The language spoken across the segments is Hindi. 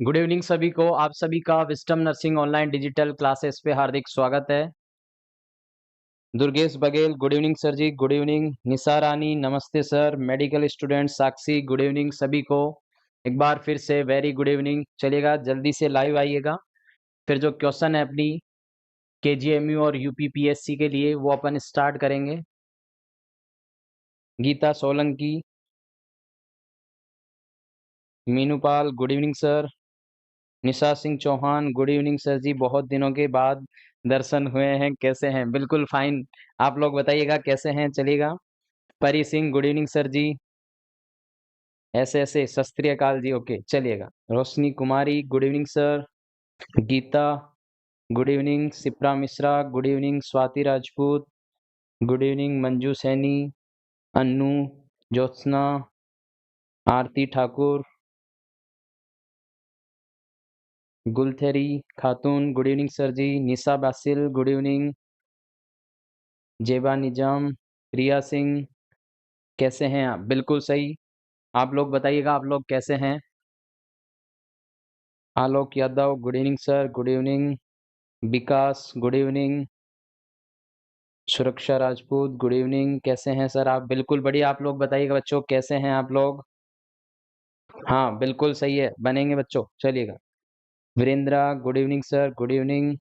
गुड इवनिंग सभी को। आप सभी का Wisdom nursing online digital classes पे हार्दिक स्वागत है। Durgesh Baghel, good evening sir ji. Good evening. Nisha Rani, नमस्ते sir. Medical student Sakshi, good evening सभी को। एक बार फिर से वेरी गुड इवनिंग। चलिएगा, जल्दी से लाइव आइएगा। फिर जो क्वेश्चन है अपनी केजीएमयू और यूपीपीएससी के लिए वो अपन स्टार्ट करेंगे। Geeta Solanki, Meenupal, good evening sir. Nisha Singh Chauhan, good evening sir ji. बहुत दिनों के बाद दर्शन हुए हैं, कैसे हैं? बिल्कुल फाइन। आप लोग बताइएगा कैसे हैं। चलिएगा। Pari Singh, good evening sir ji. ऐसे ऐसे सत श्री अकाल जी। ओके, चलिएगा। Roshni Kumari, good evening sir. Geeta, good evening. Sipra Mishra, good evening. Swati Rajput, good evening. Manju Saini, Annu, Jyotsna, Aarti Thakur, Gultheri Khatoon, good evening sir ji. Nisha Basil, good evening. Zeba Nizam, प्रिया सिंह, कैसे हैं आप? बिल्कुल सही। आप लोग बताइएगा आप लोग कैसे हैं। Alok Yadav, good evening sir. Good evening. Vikas, good evening. Suraksha Rajput, good evening. कैसे हैं सर आप? बिल्कुल बढ़िया। आप लोग बताइएगा बच्चों कैसे हैं आप लोग। हाँ बिल्कुल सही है, बनेंगे बच्चों। चलिएगा। Virendra, good evening sir. Good evening.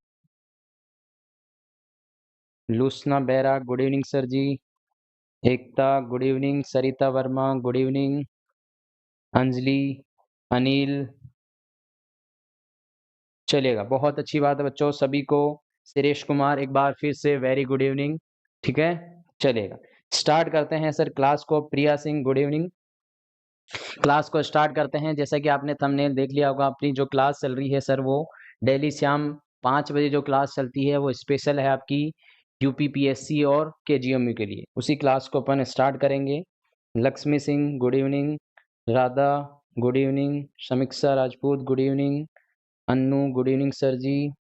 Lusna Bera, good evening sir ji. Ekta, good evening. Sarita Verma, good evening. Anjali, Anil, चलिएगा। बहुत अच्छी बात है बच्चों सभी को। सुरेश कुमार, एक बार फिर से वेरी गुड इवनिंग। ठीक है, चलिएगा। स्टार्ट करते हैं सर क्लास को। प्रिया सिंह, गुड इवनिंग। क्लास को स्टार्ट करते हैं। जैसा कि आपने थंबनेल देख लिया होगा, अपनी जो क्लास चल रही है सर वो डेली शाम 5 बजे जो क्लास चलती है वो स्पेशल है आपकी यूपीपीएससी और केजीएमयू के लिए। उसी क्लास को अपन स्टार्ट करेंगे। Lakshmi Singh, good evening. Radha, good evening. Samiksha Rajput, good evening. Annu, good evening sir ji.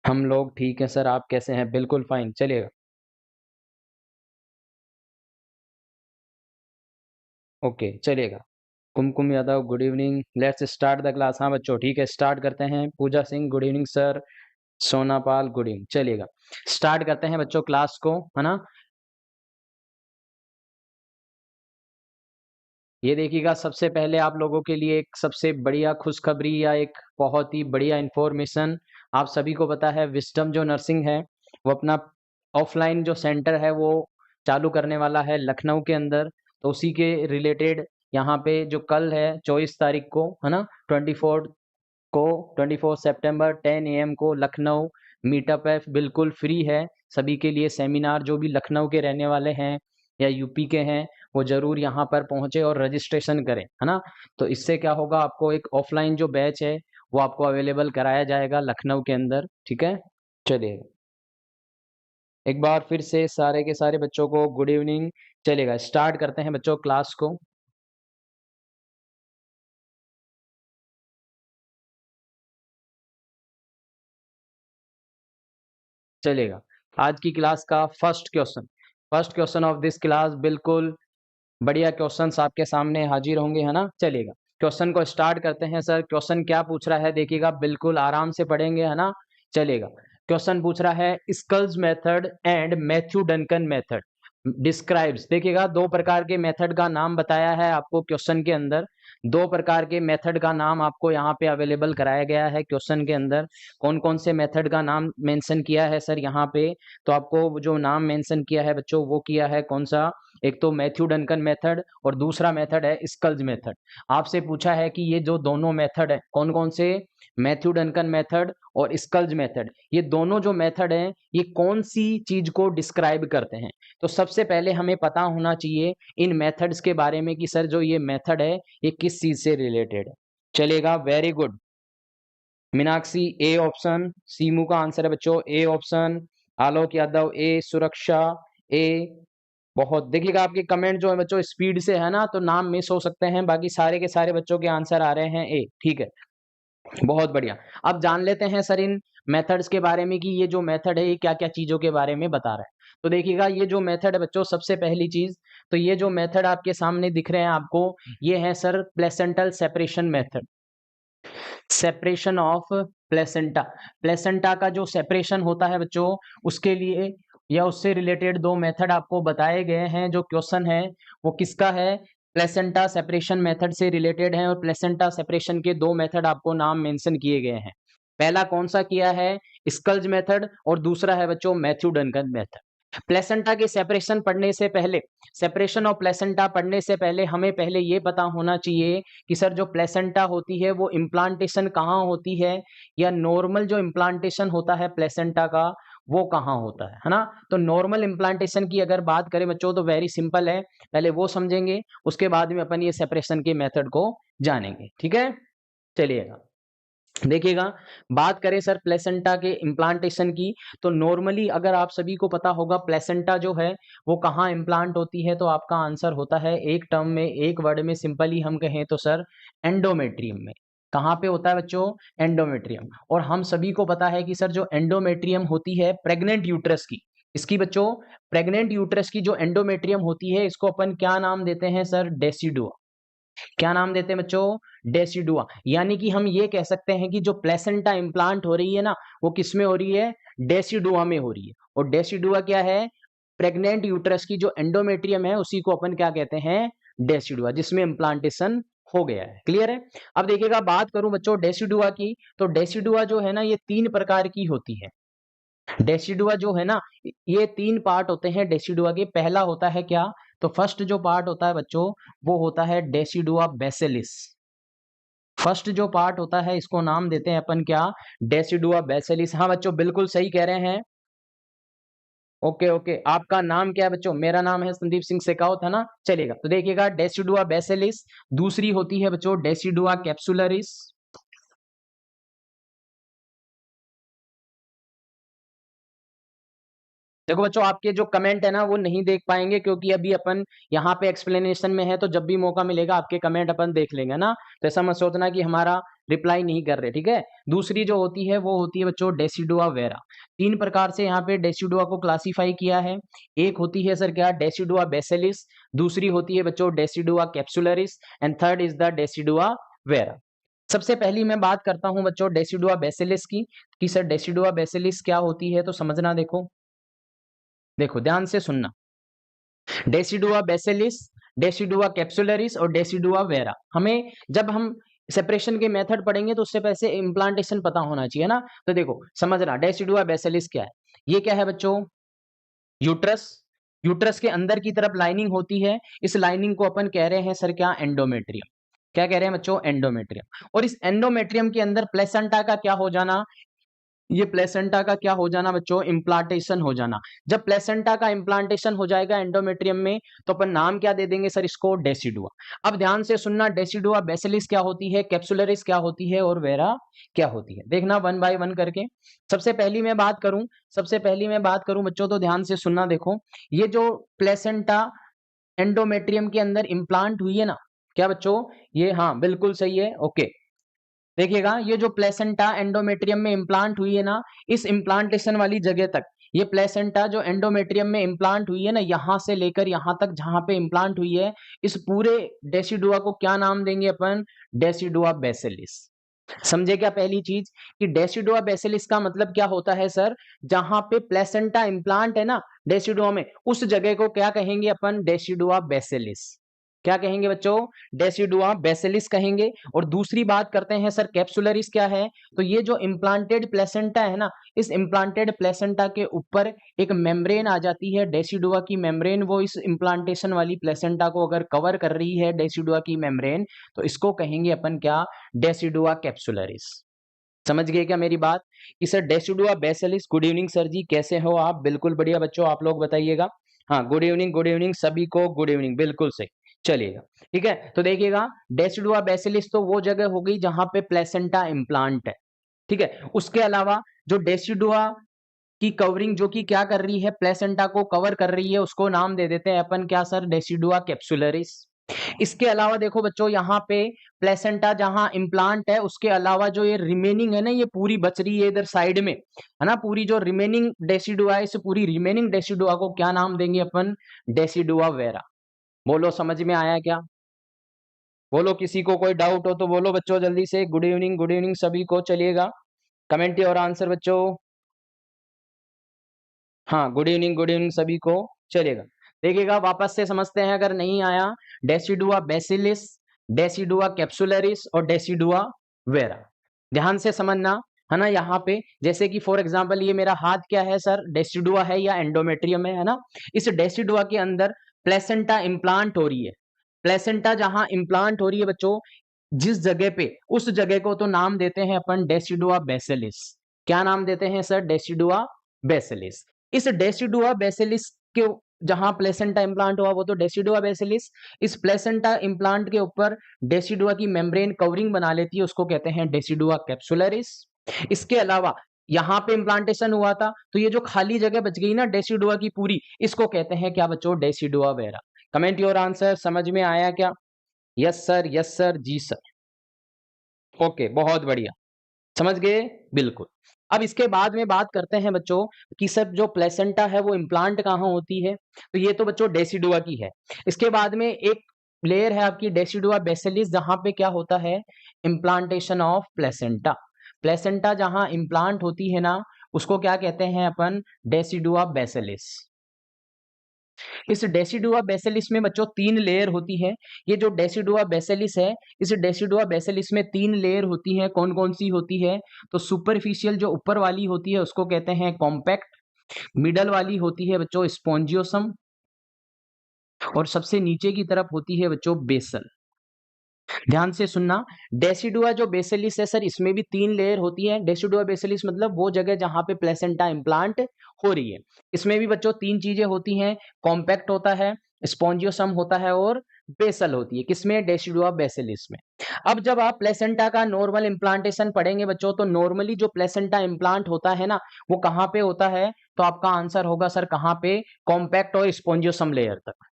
हम लोग ठीक है सर, आप कैसे हैं? बिल्कुल फाइन। चलिएगा। ओके, चलिएगा। Kumkum Yadav, good evening. Let's start the class. हाँ बच्चों ठीक है, स्टार्ट करते हैं। Pooja Singh, good evening sir. Sona Pal, good evening. चलिएगा, स्टार्ट करते हैं बच्चों क्लास को, है ना। ये देखिएगा, सबसे पहले आप लोगों के लिए एक सबसे बढ़िया खुशखबरी या एक बहुत ही बढ़िया इंफॉर्मेशन। आप सभी को पता है विस्डम जो नर्सिंग है वो अपना ऑफलाइन जो सेंटर है वो चालू करने वाला है लखनऊ के अंदर। तो उसी के रिलेटेड यहाँ पे जो कल है 24 तारीख को, है ना, 24 सितंबर 10 AM को लखनऊ मीटअप है। बिल्कुल फ्री है सभी के लिए सेमिनार। जो भी लखनऊ के रहने वाले हैं या यूपी के हैं वो जरूर यहाँ पर पहुंचे और रजिस्ट्रेशन करें, है ना। तो इससे क्या होगा, आपको एक ऑफलाइन जो बैच है वो आपको अवेलेबल कराया जाएगा लखनऊ के अंदर। ठीक है, चलिए। एक बार फिर से सारे के सारे बच्चों को गुड इवनिंग। चलेगा, स्टार्ट करते हैं बच्चों क्लास को। चलेगा। आज की क्लास का first question of this class, बिल्कुल बढ़िया क्वेश्चंस आपके सामने हाजिर होंगे, है ना। चलेगा, क्वेश्चन को स्टार्ट करते हैं। सर क्वेश्चन क्या पूछ रहा है देखिएगा, बिल्कुल आराम से पढ़ेंगे, है ना। चलेगा। क्वेश्चन पूछ रहा है Schultze's method and Matthews Duncan method describes. देखिएगा, दो प्रकार के मेथड का नाम बताया है आपको क्वेश्चन के अंदर। दो प्रकार के मेथड का नाम आपको यहाँ पे अवेलेबल कराया गया है क्वेश्चन के अंदर। कौन कौन से मेथड का नाम मेंशन किया है सर यहाँ पे? तो आपको जो नाम मेंशन किया है बच्चों वो किया है कौन सा? एक तो मैथ्यू डंकन मेथड और दूसरा मेथड है स्कल्स मेथड। आपसे पूछा है कि ये जो दोनों मेथड है कौन कौन से, मैथ्यू डंकन मेथड और स्कल्स मेथड, ये दोनों जो मेथड हैं ये कौन सी चीज को डिस्क्राइब करते हैं? तो सबसे पहले हमें पता होना चाहिए इन मेथड्स के बारे में कि सर जो ये मेथड है ये किस चीज से रिलेटेड है। चलेगा, very good. Meenakshi A option, Seemu का आंसर है बच्चों ए ऑप्शन। आलोक यादव ए, सुरक्षा ए। बहुत देखिएगा, आपके कमेंट जो है बच्चों स्पीड से है ना तो नाम मिस हो सकते हैं, बाकी सारे के सारे बच्चों के आंसर आ रहे हैं ए। ठीक है, बहुत बढ़िया। अब जान लेते हैं सर इन मेथड्स के बारे में कि ये जो मेथड है ये क्या क्या चीजों के बारे में बता रहा है। तो देखिएगा, ये जो मेथड है बच्चों, सबसे पहली चीज तो ये जो मेथड आपके सामने दिख रहे हैं आपको, ये है sir placental separation method. Separation of placenta. Placenta का जो सेपरेशन होता है बच्चों, उसके लिए या उससे रिलेटेड दो मेथड आपको बताए गए हैं। जो क्वेश्चन है वो किसका है? प्लेसेंटा सेपरेशन मेथड से रिलेटेड है, और प्लेसेंटा सेपरेशन के दो मेथड आपको नाम मेंशन किए गए हैं। पहला कौन सा किया है? स्कल्ज मेथड, और दूसरा है बच्चों मैथ्यू डनकन मेथड। प्लेसेंटा के सेपरेशन पढ़ने से पहले, सेपरेशन ऑफ प्लेसेंटा पढ़ने से पहले हमें पहले ये पता होना चाहिए कि सर जो प्लेसेंटा होती है वो इम्प्लांटेशन कहाँ होती है, या नॉर्मल जो इम्प्लांटेशन होता है प्लेसेंटा का वो कहाँ होता है ना। तो नॉर्मल इम्प्लांटेशन की अगर बात करें बच्चों तो वेरी सिंपल है, पहले वो समझेंगे, उसके बाद में अपन ये सेपरेशन के मेथड को जानेंगे। ठीक है, चलिएगा देखिएगा। बात करें सर प्लेसेंटा के इम्प्लांटेशन की, तो नॉर्मली अगर आप सभी को पता होगा प्लेसेंटा जो है वो कहाँ इम्प्लांट होती है, तो आपका आंसर होता है एक टर्म में, एक वर्ड में सिंपली हम कहें तो सर एंडोमेट्रियम में। कहाँ पे होता है बच्चों? एंडोमेट्रियम। और हम सभी को पता है कि सर जो एंडोमेट्रियम होती है प्रेग्नेंट यूट्रस की, इसकी बच्चों प्रेग्नेंट यूट्रस की जो एंडोमेट्रियम होती है, इसको अपन क्या नाम देते हैं सर? डेसिडुआ। क्या नाम देते हैं बच्चों? डेसिडुआ। यानी कि हम ये कह सकते हैं कि जो प्लेसेंटा इम्प्लांट हो रही है ना, वो किस में हो रही है? डेसिडुआ में हो रही है। और डेसिडुआ क्या है? प्रेग्नेंट यूट्रस की जो एंडोमेट्रियम है उसी को अपन क्या कहते हैं? डेसिडुआ, जिसमें इम्प्लांटेशन हो गया है। क्लियर है? अब देखिएगा, बात करूं बच्चों डेसिडुआ की, तो डेसिडुआ जो है ना ये तीन प्रकार की होती है। डेसिडुआ जो है ना, ये तीन पार्ट होते हैं डेसिडुआ के। पहला होता है क्या? तो फर्स्ट जो पार्ट होता है बच्चों वो होता है डेसिडुआ बेसिलिस। फर्स्ट जो पार्ट होता है इसको नाम देते हैं अपन क्या? डेसिडुआ बेसिलिस। हाँ बच्चों बिल्कुल सही कह रहे हैं। ओके ओके, आपका नाम क्या है बच्चों? मेरा नाम है संदीप सिंह शेखावत, है ना। चलिएगा, तो देखिएगा डेसिडुआ बेसिलिस। दूसरी होती है बच्चों डेसिडुआ कैप्सुलरिस। देखो बच्चों, आपके जो कमेंट है ना वो नहीं देख पाएंगे, क्योंकि अभी अपन यहाँ पे एक्सप्लेनेशन में है, तो जब भी मौका मिलेगा आपके कमेंट अपन देख लेंगे ना। तो ऐसा मत सोचना कि हमारा रिप्लाई नहीं कर रहे, ठीक है। दूसरी जो होती है वो होती है बच्चों डेसिडुआ वेरा। तीन प्रकार से यहाँ पे डेसिडुआ को क्लासीफाई किया है। एक होती है सर क्या? डेसिडुआ बेसिलिस। दूसरी होती है बच्चों decidua capsularis, and third is the decidua vera. सबसे पहली मैं बात करता हूँ बच्चों डेसिडुआ बेसिलिस की, कि सर डेसिडुआ बेसिलिस क्या होती है, तो समझना। देखो देखो ध्यान से सुनना। डेसिडुआ बेसिलिस, डेसिडुआ कैप्सुलरिस और डेसिडुआ वेरा। हमें जब हम सेपरेशन के मेथड पढ़ेंगे तो उससे पहले इम्प्लांटेशन पता होना चाहिए ना। तो देखो समझना, डेसिडुआ बेसिलिस क्या है? ये क्या है बच्चों? यूट्रस। यूट्रस के अंदर की तरफ लाइनिंग होती है, इस लाइनिंग को अपन कह रहे हैं सर क्या? एंडोमेट्रियम। क्या कह रहे हैं बच्चों? एंडोमेट्रियम। और इस एंडोमेट्रियम के अंदर प्लेसेंटा का क्या हो जाना? ये प्लेसेंटा का क्या हो जाना बच्चों? इम्प्लांटेशन हो जाना। जब प्लेसेंटा का इम्प्लांटेशन हो जाएगा एंडोमेट्रियम में, तो अपन नाम क्या दे देंगे सर इसको? डेसिडुआ। अब ध्यान से सुनना, डेसिडुआ बेसिलिस क्या होती है, कैप्सुलरिस क्या होती है, और वेरा क्या होती है, देखना वन बाय वन करके। सबसे पहली मैं बात करूं बच्चों, तो ध्यान से सुनना। देखो ये जो प्लेसेंटा एंडोमेट्रियम के अंदर इम्प्लांट हुई है ना, क्या बच्चों? ये हाँ बिल्कुल सही है, ओके। देखिएगा, ये जो प्लेसेंटा एंडोमेट्रियम में इम्प्लांट हुई है ना, इस इम्प्लांटेशन वाली जगह तक, ये प्लेसेंटा जो एंडोमेट्रियम में इम्प्लांट हुई है ना, यहां से लेकर यहां तक जहां पे इम्प्लांट हुई है, इस पूरे डेसिडुआ को क्या नाम देंगे अपन? डेसिडुआ बेसिलिस। समझे क्या पहली चीज? कि डेसिडुआ बेसिलिस का मतलब क्या होता है सर? जहां पे प्लेसेंटा इम्प्लांट है ना डेसिडुआ में, उस जगह को क्या कहेंगे अपन? डेसिडुआ बेसिलिस। क्या कहेंगे बच्चों? डेसिडुआ बेसिलिस कहेंगे। और दूसरी बात करते हैं सर कैप्सुलरिस क्या है? तो ये जो इम्प्लांटेड प्लेसेंटा है ना, इस इम्प्लांटेड प्लेसेंटा के ऊपर एक मेम्ब्रेन आ जाती है, डेसिडुआ की मेम्ब्रेन। वो इस इम्प्लांटेशन वाली प्लेसेंटा को अगर कवर कर रही है डेसिडुआ की मेम्ब्रेन, तो इसको कहेंगे अपन क्या? Decidua capsularis. समझ गए क्या मेरी बात? कि sir decidua basalis. Good evening sir ji, कैसे हो आप? बिल्कुल बढ़िया बच्चों, आप लोग बताइएगा। हाँ गुड इवनिंग सभी को, गुड इवनिंग, बिल्कुल सही। चलिएगा, ठीक है। तो देखिएगा, डेसिडुआ बेसिलिस तो वो जगह हो गई जहां पे प्लेसेंटा इम्प्लांट है, ठीक है। उसके अलावा जो डेसिडुआ की कवरिंग जो कि क्या कर रही है? प्लेसेंटा को कवर कर रही है, उसको नाम दे देते हैं अपन क्या सर? Decidua capsularis. इसके अलावा देखो बच्चों, यहाँ पे प्लेसेंटा जहां इम्प्लांट है, उसके अलावा जो ये रिमेनिंग है ना, ये पूरी बच रही है इधर साइड में, है ना। पूरी जो रिमेनिंग डेसिडुआ है, इस पूरी रिमेनिंग डेसिडुआ को क्या नाम देंगे अपन? Decidua vera. बोलो समझ में आया क्या? बोलो, किसी को कोई डाउट हो तो बोलो बच्चों जल्दी से। गुड इवनिंग सभी को। चलिएगा, कमेंट और आंसर बच्चों। हाँ, गुड इवनिंग सभी को। चलेगा, देखिएगा वापस से समझते हैं अगर नहीं आया। डेसिडुआ बेसिलिस, डेसिडुआ कैप्सुलरिस और डेसिडुआ वेरा। ध्यान से समझना है ना। यहाँ पे जैसे कि फॉर एग्जांपल ये मेरा हाथ क्या है सर, डेसिडुआ है या एंडोमेट्रियम है ना। इस डेसिडुआ के अंदर प्लेसेंटा इम्प्लांट हो रही है। प्लेसेंटा जहां इम्प्लांट हो रही है बच्चों, जिस जगह पे, उस जगह को तो नाम देते हैं अपन डेसिडुआ बेसिलिस। क्या नाम देते हैं सर? डेसिडुआ बेसिलिस। इस डेसिडुआ बेसिलिस के जहां प्लेसेंटा इम्प्लांट हुआ वो तो डेसिडुआ बेसिलिस। इस प्लेसेंटा इम्प्लांट के ऊपर डेसिडुआ की मेम्ब्रेन कवरिंग बना लेती है, उसको कहते हैं डेसिडुआ कैप्सुलरिस। इसके अलावा यहां पे इम्प्लांटेशन हुआ था तो ये जो खाली जगह बच गई ना डेसिडुआ की पूरी, इसको कहते हैं क्या बच्चों? Decidua vera. Comment your answer. समझ में आया क्या? यस सर, जी सर। ओके, बहुत बढ़िया, समझ गए, बिल्कुल। अब इसके बाद में बात करते हैं बच्चों कि सब जो प्लेसेंटा है वो इम्प्लांट कहाँ होती है। तो ये तो बच्चों डेसिडुआ की है। इसके बाद में एक लेयर है आपकी डेसिडुआ बेसिलिस, जहां पे क्या होता है? Implantation of placenta. प्लेसेंटा जहां इम्प्लांट होती है ना, उसको क्या कहते हैं अपन? डेसिडुआ बेसिलिस। इस डेसिडुआ बेसिलिस में बच्चों 3 लेयर होती है। ये जो डेसिडुआ बेसिलिस है, इस डेसिडुआ बेसिलिस में 3 लेयर होती है। कौन कौन सी होती है? तो सुपरफिशियल जो ऊपर वाली होती है उसको कहते हैं कॉम्पैक्ट, मिडल वाली होती है बच्चों स्पॉन्जियोसम, और सबसे नीचे की तरफ होती है बच्चों बेसल। ध्यान से सुनना, डेसिडुआ जो बेसिलिस है सर, इसमें भी 3 लेयर होती है। डेसिडुआ बेसिलिस मतलब वो जगह जहां पे प्लेसेंटा इम्प्लांट हो रही है। इसमें भी बच्चों 3 चीजें होती हैं, कॉम्पैक्ट होता है, स्पॉन्जियोसम होता है और बेसल होती है। किसमें? डेसिडुआ बेसिलिस में। अब जब आप प्लेसेंटा का नॉर्मल इम्प्लांटेशन पढ़ेंगे बच्चों, तो नॉर्मली जो प्लेसेंटा इम्प्लांट होता है ना, वो कहाँ पे होता है? तो आपका आंसर होगा सर कहाँ पे? कॉम्पैक्ट और स्पॉन्जियोसम लेयर तक।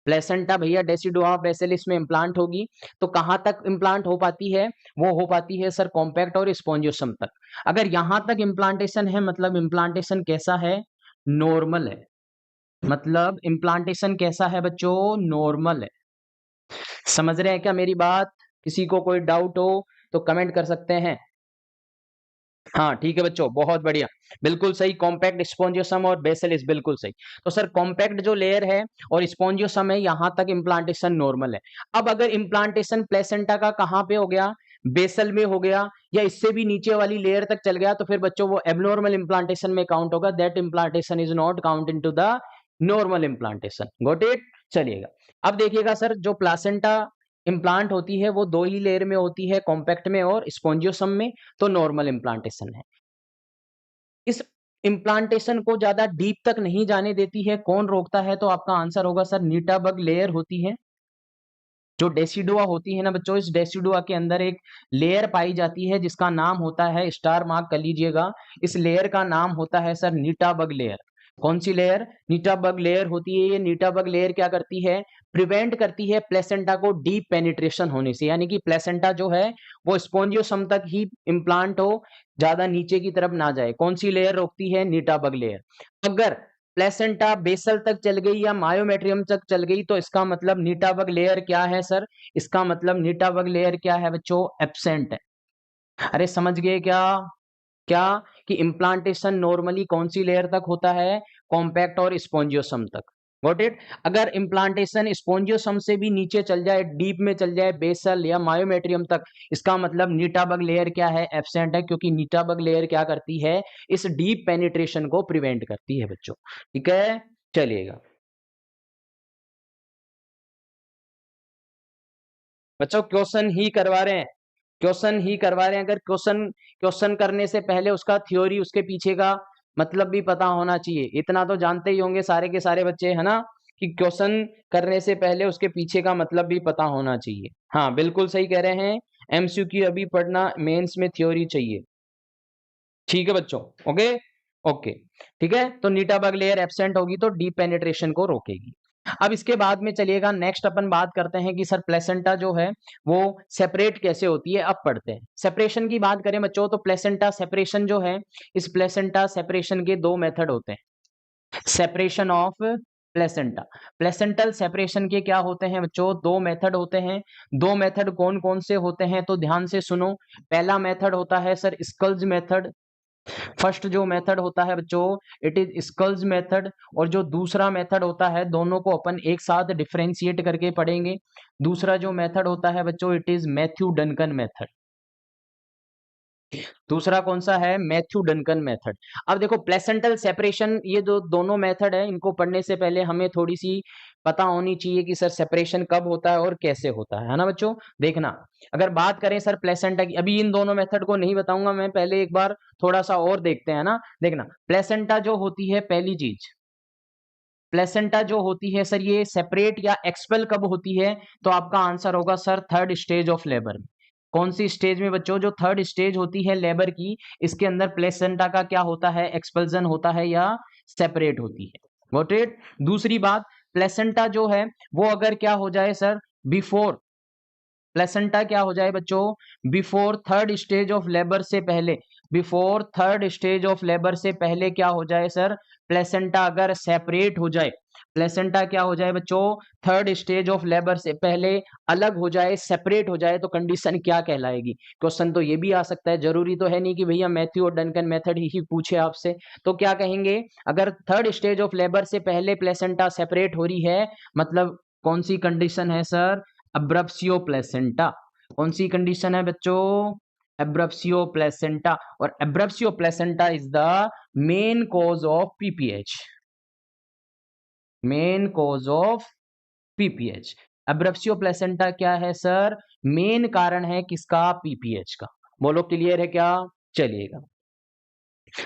प्लेसेंटा भैया डेसिडुआ बेसिलिस में इम्प्लांट होगी तो कहां तक इम्प्लांट हो पाती है? वो हो पाती है सर कॉम्पैक्ट और स्पॉन्जियोसम तक। अगर यहां तक इम्प्लांटेशन है मतलब इम्प्लांटेशन कैसा है? नॉर्मल है। मतलब इम्प्लांटेशन कैसा है बच्चों? नॉर्मल है। समझ रहे हैं क्या मेरी बात? किसी को कोई डाउट हो तो कमेंट कर सकते हैं। हाँ ठीक है बच्चों, बहुत बढ़िया, बिल्कुल सही। कॉम्पैक्ट, स्पॉन्जियोसम और बेसिलिस, बिल्कुल सही। तो सर कॉम्पैक्ट जो लेयर है और स्पॉन्जियोसम है, यहां तक इम्प्लांटेशन नॉर्मल है। अब अगर इम्प्लांटेशन प्लेसेंटा का कहां पे हो गया? बेसल में हो गया, या इससे भी नीचे वाली लेयर तक चल गया, तो फिर बच्चों वो एबनॉर्मल इम्प्लांटेशन में काउंट होगा। That implantation is not count into the normal implantation. Got it? चलिएगा, अब देखिएगा सर, जो प्लासेंटा इम्प्लांट होती है वो 2 ही लेयर में होती है, कॉम्पैक्ट में और स्पॉन्जियोसम में। तो नॉर्मल इम्प्लांटेशन है। इस इम्प्लांटेशन को ज्यादा डीप तक नहीं जाने देती है। कौन रोकता है? तो आपका आंसर होगा सर नीटा बग लेयर होती है। जो डेसिडुआ होती है ना बच्चों, इस डेसिडुआ के अंदर एक लेयर पाई जाती है जिसका नाम होता है, स्टार मार्क कर लीजिएगा, इस लेयर का नाम होता है सर नीटा बग लेयर। कौन सी लेयर? नीटा बग लेयर होती है। ये नीटा बग लेयर क्या करती है? प्रिवेंट करती है प्लेसेंटा को डीप पेनिट्रेशन होने से, यानी कि प्लेसेंटा जो है वो स्पॉन्जियोसम तक ही इम्प्लांट हो, ज्यादा नीचे की तरफ ना जाए। कौन सी लेयर रोकती है? नीटा बग लेयर। अगर प्लेसेंटा बेसल तक चल गई या मायोमेट्रियम तक चल गई तो इसका मतलब नीटा बग लेयर क्या है सर? इसका मतलब नीटा बग लेयर क्या है बच्चों? एब्सेंट है। अरे समझ गए क्या? क्या कि इम्प्लांटेशन नॉर्मली कौन सी लेयर तक होता है? कॉम्पैक्ट और स्पॉन्जियोसम तक। Got it? अगर इम्प्लांटेशन स्पॉन्जियोसम से भी नीचे चल जाए, डीप में चल जाए, बेसल या मायोमेट्रियम तक, इसका मतलब नीटाबग लेयर क्या है? एब्सेंट है, क्योंकि नीटाबग लेयर क्या करती है? इस डीप पेनिट्रेशन को प्रिवेंट करती है बच्चों। ठीक है, चलिएगा बच्चों, क्वेश्चन ही करवा रहे हैं, क्वेश्चन ही करवा रहे हैं। अगर क्वेश्चन क्वेश्चन करने से पहले उसका थ्योरी, उसके पीछे का मतलब भी पता होना चाहिए। इतना तो जानते ही होंगे सारे के सारे बच्चे, है ना, कि क्वेश्चन करने से पहले उसके पीछे का मतलब भी पता होना चाहिए। हाँ बिल्कुल सही कह रहे हैं, एमसीक्यू अभी पढ़ना, मेंस में थ्योरी चाहिए। ठीक है बच्चों, ओके ओके। ठीक है, तो नीटा बग लेयर एब्सेंट होगी तो डीप पेनिट्रेशन को रोकेगी। अब इसके बाद में चलिएगा, नेक्स्ट अपन बात करते हैं कि सर प्लेसेंटा जो है वो सेपरेट कैसे होती है। अब पढ़ते हैं सेपरेशन की बात करें बच्चों, तो प्लेसेंटा सेपरेशन जो है, इस प्लेसेंटा सेपरेशन के 2 मेथड होते हैं। Separation of placenta. Placental separation के क्या होते हैं बच्चों? दो मेथड होते हैं। दो मेथड कौन कौन से होते हैं तो ध्यान से सुनो। पहला मेथड होता है सर स्कल्ज मेथड। फर्स्ट जो मेथड होता है बच्चों इट इज स्कल्स मेथड, और जो दूसरा मेथड होता है दोनों को अपन एक साथ डिफरेंशिएट करके पढ़ेंगे। दूसरा जो मेथड होता है बच्चों it is Matthew Duncan method. दूसरा कौन सा है? Matthew Duncan method. अब देखो प्लेसेंटल सेपरेशन, ये जो दोनों मेथड है इनको पढ़ने से पहले हमें थोड़ी सी पता होनी चाहिए कि सर सेपरेशन कब होता है और कैसे होता है ना बच्चों। देखना, अगर बात करें सर प्लेसेंटा की, अभी इन दोनों मेथड को नहीं बताऊंगा मैं, पहले एक बार थोड़ा सा और देखते हैं ना। देखना, प्लेसेंटा जो होती है, पहली चीज प्लेसेंटा जो होती है सर ये सेपरेट या एक्सपेल कब होती है? तो आपका आंसर होगा sir third stage of labour में। कौन सी स्टेज में बच्चों? जो थर्ड स्टेज होती है लेबर की, इसके अंदर प्लेसेंटा का क्या होता है? एक्सपल्जन होता है या सेपरेट होती है। Got it? दूसरी बात, प्लेसेंटा जो है वो अगर क्या हो जाए सर, बिफोर प्लेसेंटा क्या हो जाए बच्चों? Before third stage of labour से पहले, before third stage of labour से पहले क्या हो जाए सर? प्लेसेंटा अगर सेपरेट हो जाए, प्लेसेंटा क्या हो जाए बच्चों? थर्ड स्टेज ऑफ लेबर से पहले अलग हो जाए, सेपरेट हो जाए, तो कंडीशन क्या कहलाएगी? क्वेश्चन तो ये भी आ सकता है, जरूरी तो है नहीं कि भैया मैथ्यू और डनकन मेथड ही पूछे आपसे। तो क्या कहेंगे, अगर थर्ड स्टेज ऑफ लेबर से पहले प्लेसेंटा सेपरेट हो रही है, मतलब कौन सी कंडीशन है सर? Abruptio placenta. कौन सी कंडीशन है बच्चों? Abruptio placenta. और abruptio placenta is the main cause of PPH, main cause of PPH. Abruptio placenta क्या है सर? मेन कारण है किसका? पीपीएच का। बोलो क्लियर है क्या? चलिएगा,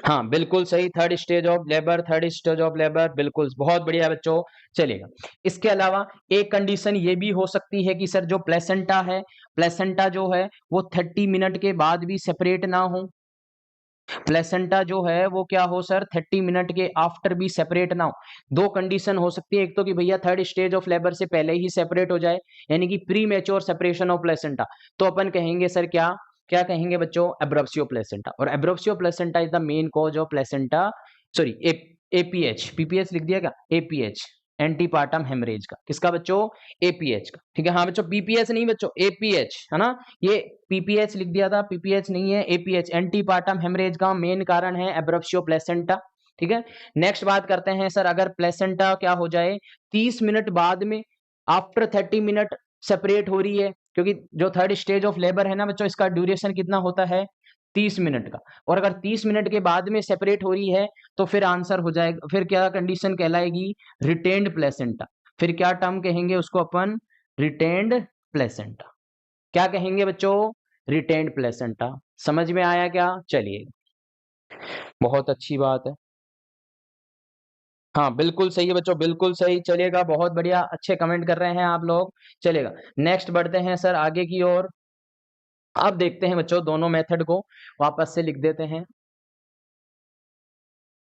हाँ बिल्कुल सही, third stage of labour, third stage of labour, बिल्कुल बहुत बढ़िया बच्चों। चलेगा, इसके अलावा एक कंडीशन ये भी हो सकती है कि सर जो प्लेसेंटा है, प्लेसेंटा जो है वो 30 मिनट के बाद भी सेपरेट ना हो। प्लेसेंटा जो है वो क्या हो सर? 30 मिनट के आफ्टर भी सेपरेट ना हो। दो कंडीशन हो सकती है, एक तो कि भैया थर्ड स्टेज ऑफ लेबर से पहले ही सेपरेट हो जाए, यानी कि premature separation of placenta, तो अपन कहेंगे सर क्या क्या कहेंगे बच्चों? Abruptio placenta. और abruptio placenta is the main cause of placenta, sorry APH, PPH लिख दिया क्या? एपीएच, एंटीपार्टम हेमरेज का। किसका बच्चों? एपीएच का। ठीक है, हाँ बच्चों पीपीएच नहीं बच्चों, एपीएच है ना, ये पीपीएच लिख दिया था, पीपीएच नहीं है, एपीएच, एंटीपार्टम हेमरेज का मेन कारण है एब्रप्सियो प्लेसेंटा। ठीक है, नेक्स्ट बात करते हैं सर, अगर प्लेसेंटा क्या हो जाए 30 मिनट बाद में, आफ्टर 30 मिनट सेपरेट हो रही है, क्योंकि जो थर्ड स्टेज ऑफ लेबर है ना बच्चों, इसका ड्यूरेशन कितना होता है? 30 मिनट का, और अगर 30 मिनट के बाद में सेपरेट हो रही है तो फिर आंसर हो जाएगा, फिर क्या कंडीशन कहलाएगी? Retained placenta. फिर क्या टर्म कहेंगे उसको अपन? Retained placenta. क्या कहेंगे बच्चों? Retained placenta. समझ में आया क्या? चलिए, बहुत अच्छी बात है, हाँ बिल्कुल सही है बच्चों, बिल्कुल सही। चलेगा, बहुत बढ़िया, अच्छे कमेंट कर रहे हैं आप लोग। चलेगा, नेक्स्ट बढ़ते हैं सर आगे की ओर। अब देखते हैं बच्चों दोनों मेथड को वापस से लिख देते हैं।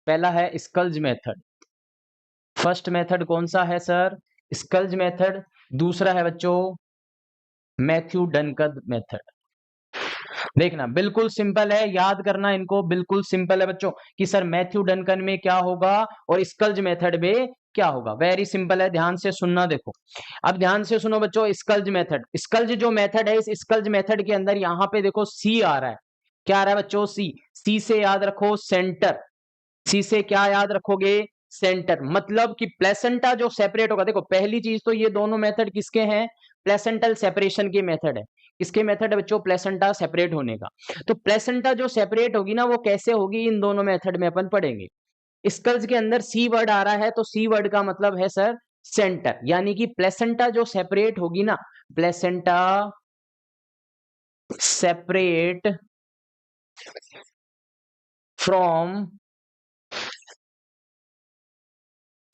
पहला है स्कल्ज मेथड। फर्स्ट मेथड कौन सा है सर? स्कल्ज मेथड। दूसरा है बच्चों मैथ्यू डनकन मेथड। देखना बिल्कुल सिंपल है, याद करना इनको, बिल्कुल सिंपल है बच्चों कि सर मैथ्यू डनकन में क्या होगा और स्कल्ज मेथड में क्या होगा। वेरी सिंपल है, ध्यान से सुनना। देखो, अब ध्यान से सुनो बच्चों, स्कल्ज मेथड, स्कल्ज जो मेथड है, इस स्कल्ज मेथड के अंदर यहाँ पे देखो सी आ रहा है। क्या आ रहा है बच्चों? सी। सी से याद रखो सेंटर, सी से क्या याद रखोगे? सेंटर। मतलब कि प्लेसेंटा जो सेपरेट होगा, देखो पहली चीज तो ये दोनों मेथड किसके हैं? प्लेसेंटल सेपरेशन की मेथड है। किसके मेथड है बच्चों? प्लेसेंटा सेपरेट होने का। तो प्लेसेंटा जो सेपरेट होगी ना वो कैसे होगी, इन दोनों मेथड में अपन पढ़ेंगे। स्कल्स के अंदर सी वर्ड आ रहा है, तो सी वर्ड का मतलब है सर सेंटर, यानी कि प्लेसेंटा जो सेपरेट होगी ना, placenta separate from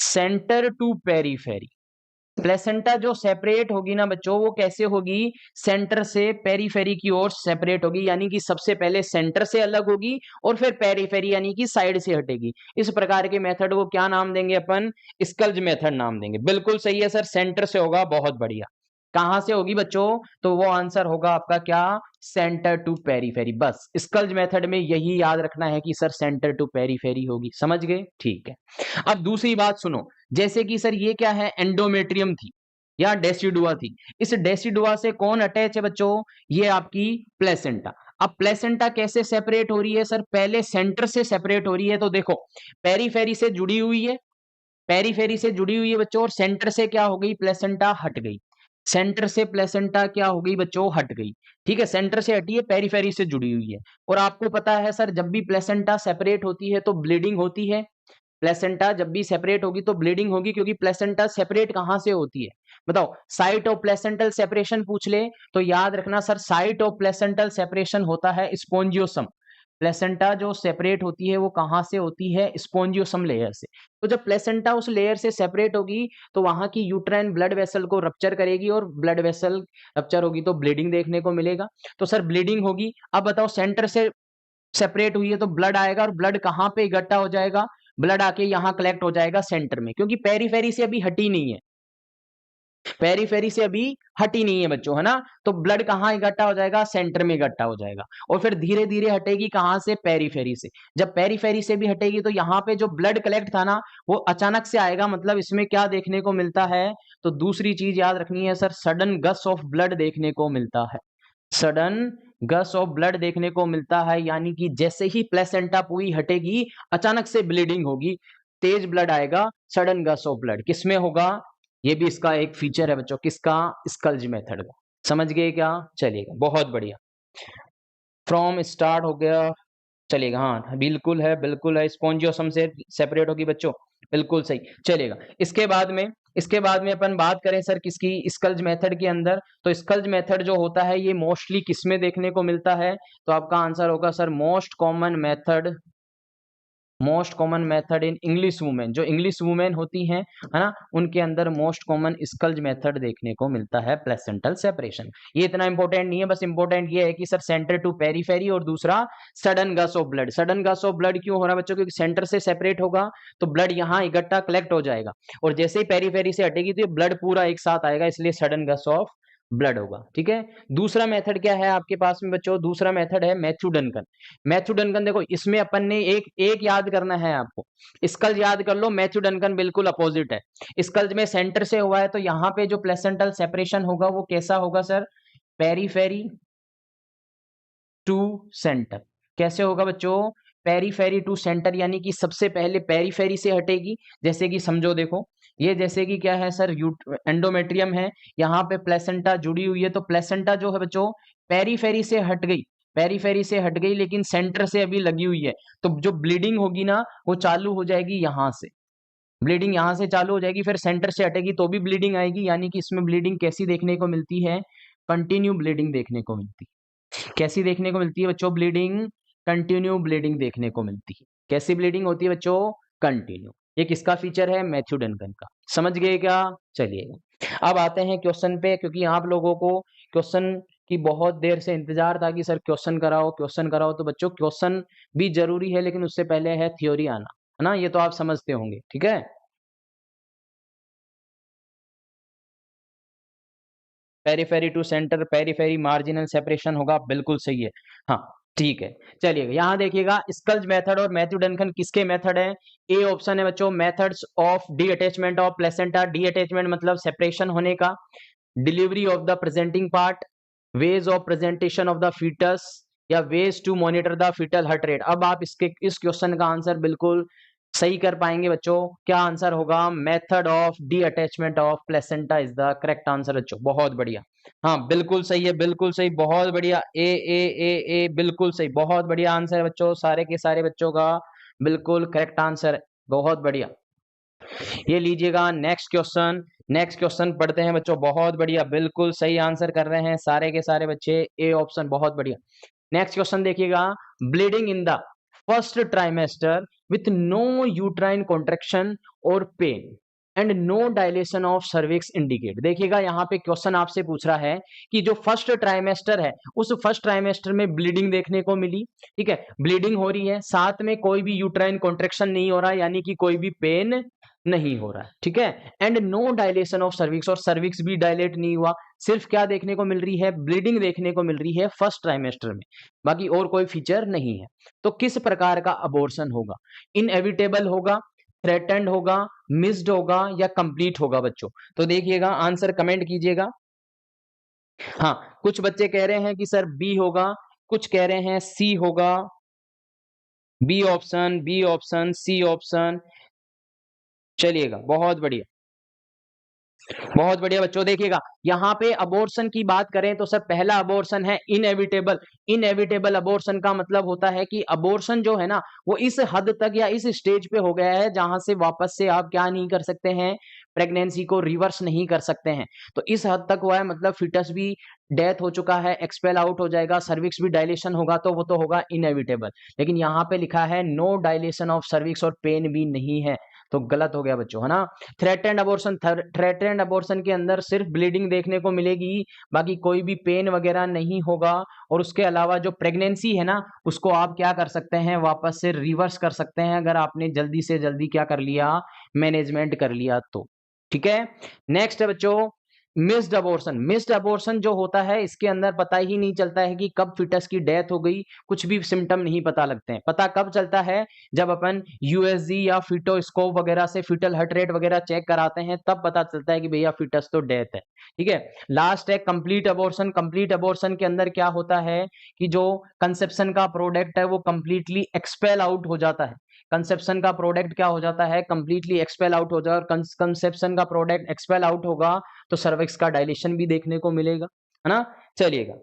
centre to periphery. Placenta जो सेपरेट होगी ना बच्चों वो कैसे होगी? सेंटर से पेरीफेरी की ओर सेपरेट होगी, यानी कि सबसे पहले सेंटर से अलग होगी और फिर पेरीफेरी यानी कि साइड से हटेगी। इस प्रकार के मेथड को क्या नाम देंगे अपन? स्कल्ज मेथड नाम देंगे। बिल्कुल सही है सर, सेंटर से होगा, बहुत बढ़िया। कहां से होगी बच्चों? तो वो आंसर होगा आपका क्या? Centre to periphery. बस स्कल्ज मेथड में यही याद रखना है कि सर सेंटर टू पेरीफेरी होगी, समझ गए? ठीक है। अब दूसरी बात सुनो, जैसे कि सर ये क्या है, एंडोमेट्रियम थी या डेसिडुआ थी। इस डेसिडुआ से कौन अटैच है बच्चों? ये आपकी प्लेसेंटा। अब प्लेसेंटा कैसे सेपरेट हो रही है सर? पहले सेंटर से सेपरेट हो रही है, तो देखो पेरीफेरी से जुड़ी हुई है, पेरीफेरी से जुड़ी हुई है बच्चों, और सेंटर से क्या हो गई? प्लेसेंटा हट गई। सेंटर से प्लेसेंटा क्या हो गई बच्चों? हट गई। ठीक है, सेंटर से हटी है, पेरीफेरी से जुड़ी हुई है। और आपको पता है सर, जब भी प्लेसेंटा सेपरेट होती है तो ब्लीडिंग होती है। प्लेसेंटा जब भी सेपरेट होगी तो ब्लीडिंग होगी, क्योंकि प्लेसेंटा सेपरेट कहां से होती है? बताओ, साइट ऑफ प्लेसेंटल सेपरेशन पूछ ले तो याद रखना sir, site of placental separation होता है स्पोंजियोसम। प्लेसेंटा जो सेपरेट होती है वो कहां से होती है? स्पोंजियोसम लेयर से। तो जब प्लेसेंटा उस लेयर से सेपरेट होगी तो वहां की यूट्राइन ब्लड वेसल को रप्चर करेगी, और ब्लड वेसल रप्चर होगी तो ब्लीडिंग देखने को मिलेगा। तो सर ब्लीडिंग होगी। अब बताओ, सेंटर से सेपरेट हुई है तो ब्लड आएगा, और ब्लड कहां पे इकट्ठा हो जाएगा? ब्लड आके यहां कलेक्ट हो जाएगा सेंटर में, क्योंकि पेरीफेरी से अभी हटी नहीं है, पेरीफेरी से अभी हटी नहीं है बच्चों, है ना? तो ब्लड कहां इकट्ठा हो जाएगा? सेंटर में इकट्ठा हो जाएगा, और फिर धीरे धीरे हटेगी कहां से? पेरीफेरी से। जब पेरीफेरी से भी हटेगी तो यहाँ पे जो ब्लड कलेक्ट था ना, वो अचानक से आएगा। मतलब इसमें क्या देखने को मिलता है? तो दूसरी चीज याद रखनी है sir, sudden gush of blood देखने को मिलता है। सडन गस ऑफ ब्लड देखने को मिलता है, यानी कि जैसे ही प्लेसेंटा पूरी हटेगी अचानक से ब्लीडिंग होगी, तेज ब्लड आएगा, सडन गस ऑफ ब्लड। किसमें होगा? ये भी इसका एक फीचर है बच्चों, किसका? स्कल्ज मेथड का। समझ गए क्या? चलिएगा, बहुत बढ़िया। फ्रॉम स्टार्ट हो गया, चलेगा, हाँ बिल्कुल है, स्पोंजियोसम से सेपरेट होगी बच्चों, बिल्कुल सही। चलेगा, इसके बाद में अपन बात करें सर किसकी? स्कल्ज मेथड के अंदर। तो स्कल्ज मेथड जो होता है ये मोस्टली किसमें देखने को मिलता है? तो आपका आंसर होगा sir, most common method in English women. जो इंग्लिश वुमेन होती हैं, है ना, उनके अंदर मोस्ट कॉमन स्कल्ज मेथड देखने को मिलता है, प्लेसेंटल सेपरेशन। ये इतना इंपॉर्टेंट नहीं है, बस इंपॉर्टेंट ये है कि सर सेंटर टू पेरीफेरी, और दूसरा sudden gush of blood. Sudden gush of blood क्यों हो रहा है बच्चों? क्योंकि सेंटर से सेपरेट होगा तो ब्लड यहाँ इकट्ठा कलेक्ट हो जाएगा, और जैसे ही पेरीफेरी से हटेगी तो ये ब्लड पूरा एक साथ आएगा, इसलिए सडन गस ऑफ ब्लड होगा। ठीक है, दूसरा मेथड क्या है आपके पास में बच्चों? दूसरा मेथड है मैथ्यू डनकन। मैथ्यू डनकन, देखो इसमें अपन ने एक एक याद करना है आपको, स्कल्ज याद कर लो, मैथ्यू डनकन बिल्कुल अपोजिट है। स्कल्ज में सेंटर से हुआ है तो यहाँ पे जो प्लेसेंटल सेपरेशन होगा वो कैसा होगा सर? Periphery to centre. कैसे होगा बच्चों? पेरीफेरी टू सेंटर, यानी कि सबसे पहले पेरीफेरी से हटेगी। जैसे कि समझो, देखो ये जैसे कि क्या है सर, एंडोमेट्रियम है, यहाँ पे प्लेसेंटा जुड़ी हुई है, तो प्लेसेंटा जो है बच्चों पेरीफेरी से हट गई, पेरीफेरी से हट गई, लेकिन सेंटर से अभी लगी हुई है। तो जो ब्लीडिंग होगी ना, वो चालू हो जाएगी यहाँ से, ब्लीडिंग यहाँ से चालू हो जाएगी, फिर सेंटर से हटेगी तो भी ब्लीडिंग आएगी। यानी कि इसमें ब्लीडिंग कैसी देखने को मिलती है? कंटिन्यू ब्लीडिंग देखने को मिलती है। कैसी देखने को मिलती है बच्चों? ब्लीडिंग, कंटिन्यू ब्लीडिंग देखने को मिलती है। कैसी ब्लीडिंग होती है बच्चों? कंटिन्यू। ये किसका फीचर है? मैथ्यू डनकन का। समझ गए क्या? चलिएगा, अब आते हैं क्वेश्चन पे, क्योंकि आप लोगों को क्वेश्चन की बहुत देर से इंतजार था कि सर क्वेश्चन कराओ, क्वेश्चन कराओ। तो बच्चों क्वेश्चन भी जरूरी है, लेकिन उससे पहले है थ्योरी आना, है ना? ये तो आप समझते होंगे, ठीक है। Periphery to centre, periphery marginal separation होगा, बिल्कुल सही है। हाँ, ठीक है। चलिएगा, यहाँ देखिएगा, स्कल्ज मेथड और मैथ्यू डनकन किसके मेथड है? ए ऑप्शन है बच्चों, methods of detachment of placenta. Detachment मतलब सेपरेशन होने का, delivery of the presenting part, ways of presentation of the fetus, या ways to monitor the fetal heart rate. अब आप इसके इस क्वेश्चन का आंसर बिल्कुल सही कर पाएंगे बच्चों। क्या आंसर होगा? Method of detachment of placenta is the correct answer बच्चों, बहुत बढ़िया। हाँ बिल्कुल सही है, बिल्कुल सही, बहुत बढ़िया। ए बिल्कुल सही, बहुत बढ़िया आंसर है बच्चों, सारे के सारे बच्चों का बिल्कुल करेक्ट आंसर है, बहुत बढ़िया। ये लीजिएगा नेक्स्ट क्वेश्चन, नेक्स्ट क्वेश्चन पढ़ते हैं बच्चों। बहुत बढ़िया, बिल्कुल सही आंसर कर रहे हैं सारे के सारे बच्चे, ए ऑप्शन, बहुत बढ़िया। नेक्स्ट क्वेश्चन देखिएगा, bleeding in the first trimester with no uterine contraction और pain and no dilation of cervix indicate. देखिएगा यहाँ पे क्वेश्चन आपसे पूछ रहा है कि जो फर्स्ट ट्राइमेस्टर है, उस फर्स्ट ट्राइमेस्टर में ब्लीडिंग देखने को मिली, ठीक है, ब्लीडिंग हो रही है, साथ में कोई भी यूट्राइन कॉन्ट्रेक्शन नहीं हो रहा, यानी कि कोई भी पेन नहीं हो रहा है, ठीक है, and no dilation of cervix, और सर्विक्स भी डायलेट नहीं हुआ, सिर्फ क्या देखने को मिल रही है, ब्लीडिंग देखने को मिल रही है फर्स्ट ट्राइमेस्टर में, बाकी और कोई फीचर नहीं है। तो किस प्रकार का अबॉर्शन होगा, इनएविटेबल होगा, थ्रेटेंड होगा, मिस्ड होगा या कंप्लीट होगा बच्चों? तो देखिएगा, आंसर कमेंट कीजिएगा। हाँ, कुछ बच्चे कह रहे हैं कि सर बी होगा, कुछ कह रहे हैं सी होगा, B option, B option, C option. चलिएगा, बहुत बढ़िया, बहुत बढ़िया बच्चों। देखिएगा, यहाँ पे अबॉर्शन की बात करें तो सर पहला अबॉर्शन है इनएविटेबल। इनएविटेबल अबॉर्शन का मतलब होता है कि अबॉर्शन जो है ना, वो इस हद तक या इस स्टेज पे हो गया है जहां से वापस से आप क्या नहीं कर सकते हैं, प्रेगनेंसी को रिवर्स नहीं कर सकते हैं। तो इस हद तक हुआ है, मतलब फिटस भी डेथ हो चुका है, एक्सपेल आउट हो जाएगा, सर्विक्स भी डायलेशन होगा, तो वो तो होगा इनएविटेबल। लेकिन यहाँ पे लिखा है नो डायलेशन ऑफ सर्विक्स और पेन भी नहीं है, तो गलत हो गया बच्चों, है ना। थ्रेटेंड अबॉर्शन, थ्रेटेंड अबॉर्शन के अंदर सिर्फ ब्लीडिंग देखने को मिलेगी, बाकी कोई भी पेन वगैरह नहीं होगा। और उसके अलावा जो प्रेगनेंसी है ना, उसको आप क्या कर सकते हैं, वापस से रिवर्स कर सकते हैं, अगर आपने जल्दी से जल्दी क्या कर लिया, मैनेजमेंट कर लिया तो। ठीक है, नेक्स्ट है बच्चों मिस्ड अबॉर्शन। मिस्ड अबॉर्शन जो होता है, इसके अंदर पता ही नहीं चलता है कि कब फिटस की डेथ हो गई, कुछ भी सिम्टम नहीं पता लगते हैं। पता कब चलता है, जब अपन यूएसजी या फिटोस्कोप वगैरह से फिटल हार्ट रेट वगैरह चेक कराते हैं, तब पता चलता है कि भैया फिटस तो डेथ है। ठीक है, लास्ट है कंप्लीट अबॉर्शन। कंप्लीट अबॉर्शन के अंदर क्या होता है कि जो कंसेप्शन का प्रोडक्ट है वो कंप्लीटली एक्सपेल आउट हो जाता है। कंसेप्शन का प्रोडक्ट क्या हो जाता है, कंप्लीटली एक्सपेल आउट हो जाए, और कंसेप्शन का प्रोडक्ट एक्सपेल आउट होगा तो सर्विक्स का डायलेशन भी देखने को मिलेगा, है ना। चलिएगा,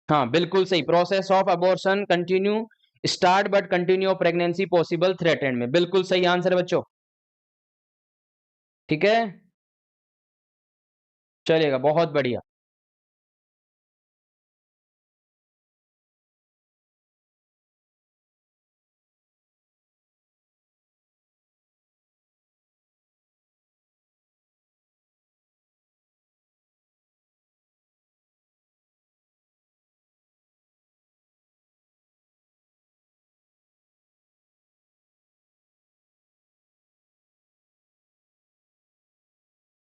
हाँ बिल्कुल सही, process of abortion continue start but continue pregnancy possible threatened में, बिल्कुल सही आंसर बच्चों। ठीक है, चलिएगा, बहुत बढ़िया।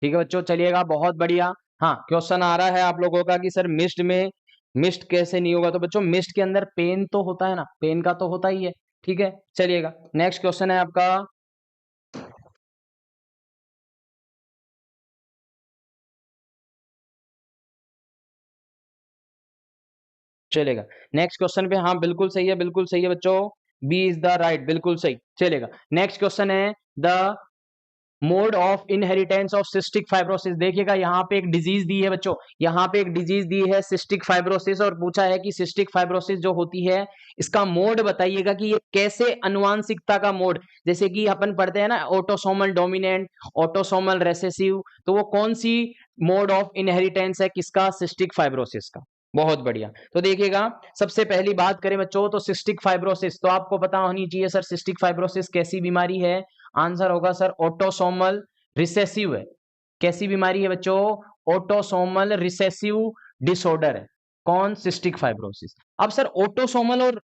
ठीक है बच्चों, चलिएगा, बहुत बढ़िया। हाँ, क्वेश्चन आ रहा है आप लोगों का कि सर मिस्ड में, मिस्ड कैसे नहीं होगा? तो बच्चों मिस्ड के अंदर पेन तो होता है ना, पेन का तो होता ही है। ठीक है, चलिएगा, नेक्स्ट क्वेश्चन है आपका। चलेगा, नेक्स्ट क्वेश्चन पे, हाँ बिल्कुल सही है, बिल्कुल सही है बच्चों, बी इज द राइट, बिल्कुल सही। चलेगा, नेक्स्ट क्वेश्चन है the mode of inheritance of cystic fibrosis. देखिएगा, यहाँ पे एक डिजीज दी है बच्चों, यहाँ पे एक डिजीज दी है सिस्टिक फाइब्रोसिस, और पूछा है कि सिस्टिक फाइब्रोसिस जो होती है, इसका मोड बताइएगा कि ये कैसे अनुवांशिकता का मोड, जैसे कि अपन पढ़ते हैं ना ऑटोसोमल डोमिनेंट, ऑटोसोमल रेसेसिव, तो वो कौन सी मोड ऑफ इनहेरिटेंस है किसका, सिस्टिक फाइब्रोसिस का। बहुत बढ़िया। तो देखिएगा, सबसे पहली बात करें बच्चों तो सिस्टिक फाइब्रोसिस, तो आपको पता होनी चाहिए सर सिस्टिक फाइब्रोसिस कैसी बीमारी है। आंसर होगा सर ऑटोसोमल रिसेसिव है। कैसी बीमारी है बच्चों, ऑटोसोमल रिसेसिव डिसऑर्डर है। कौन, सिस्टिक फाइब्रोसिस। अब सर ऑटोसोमल और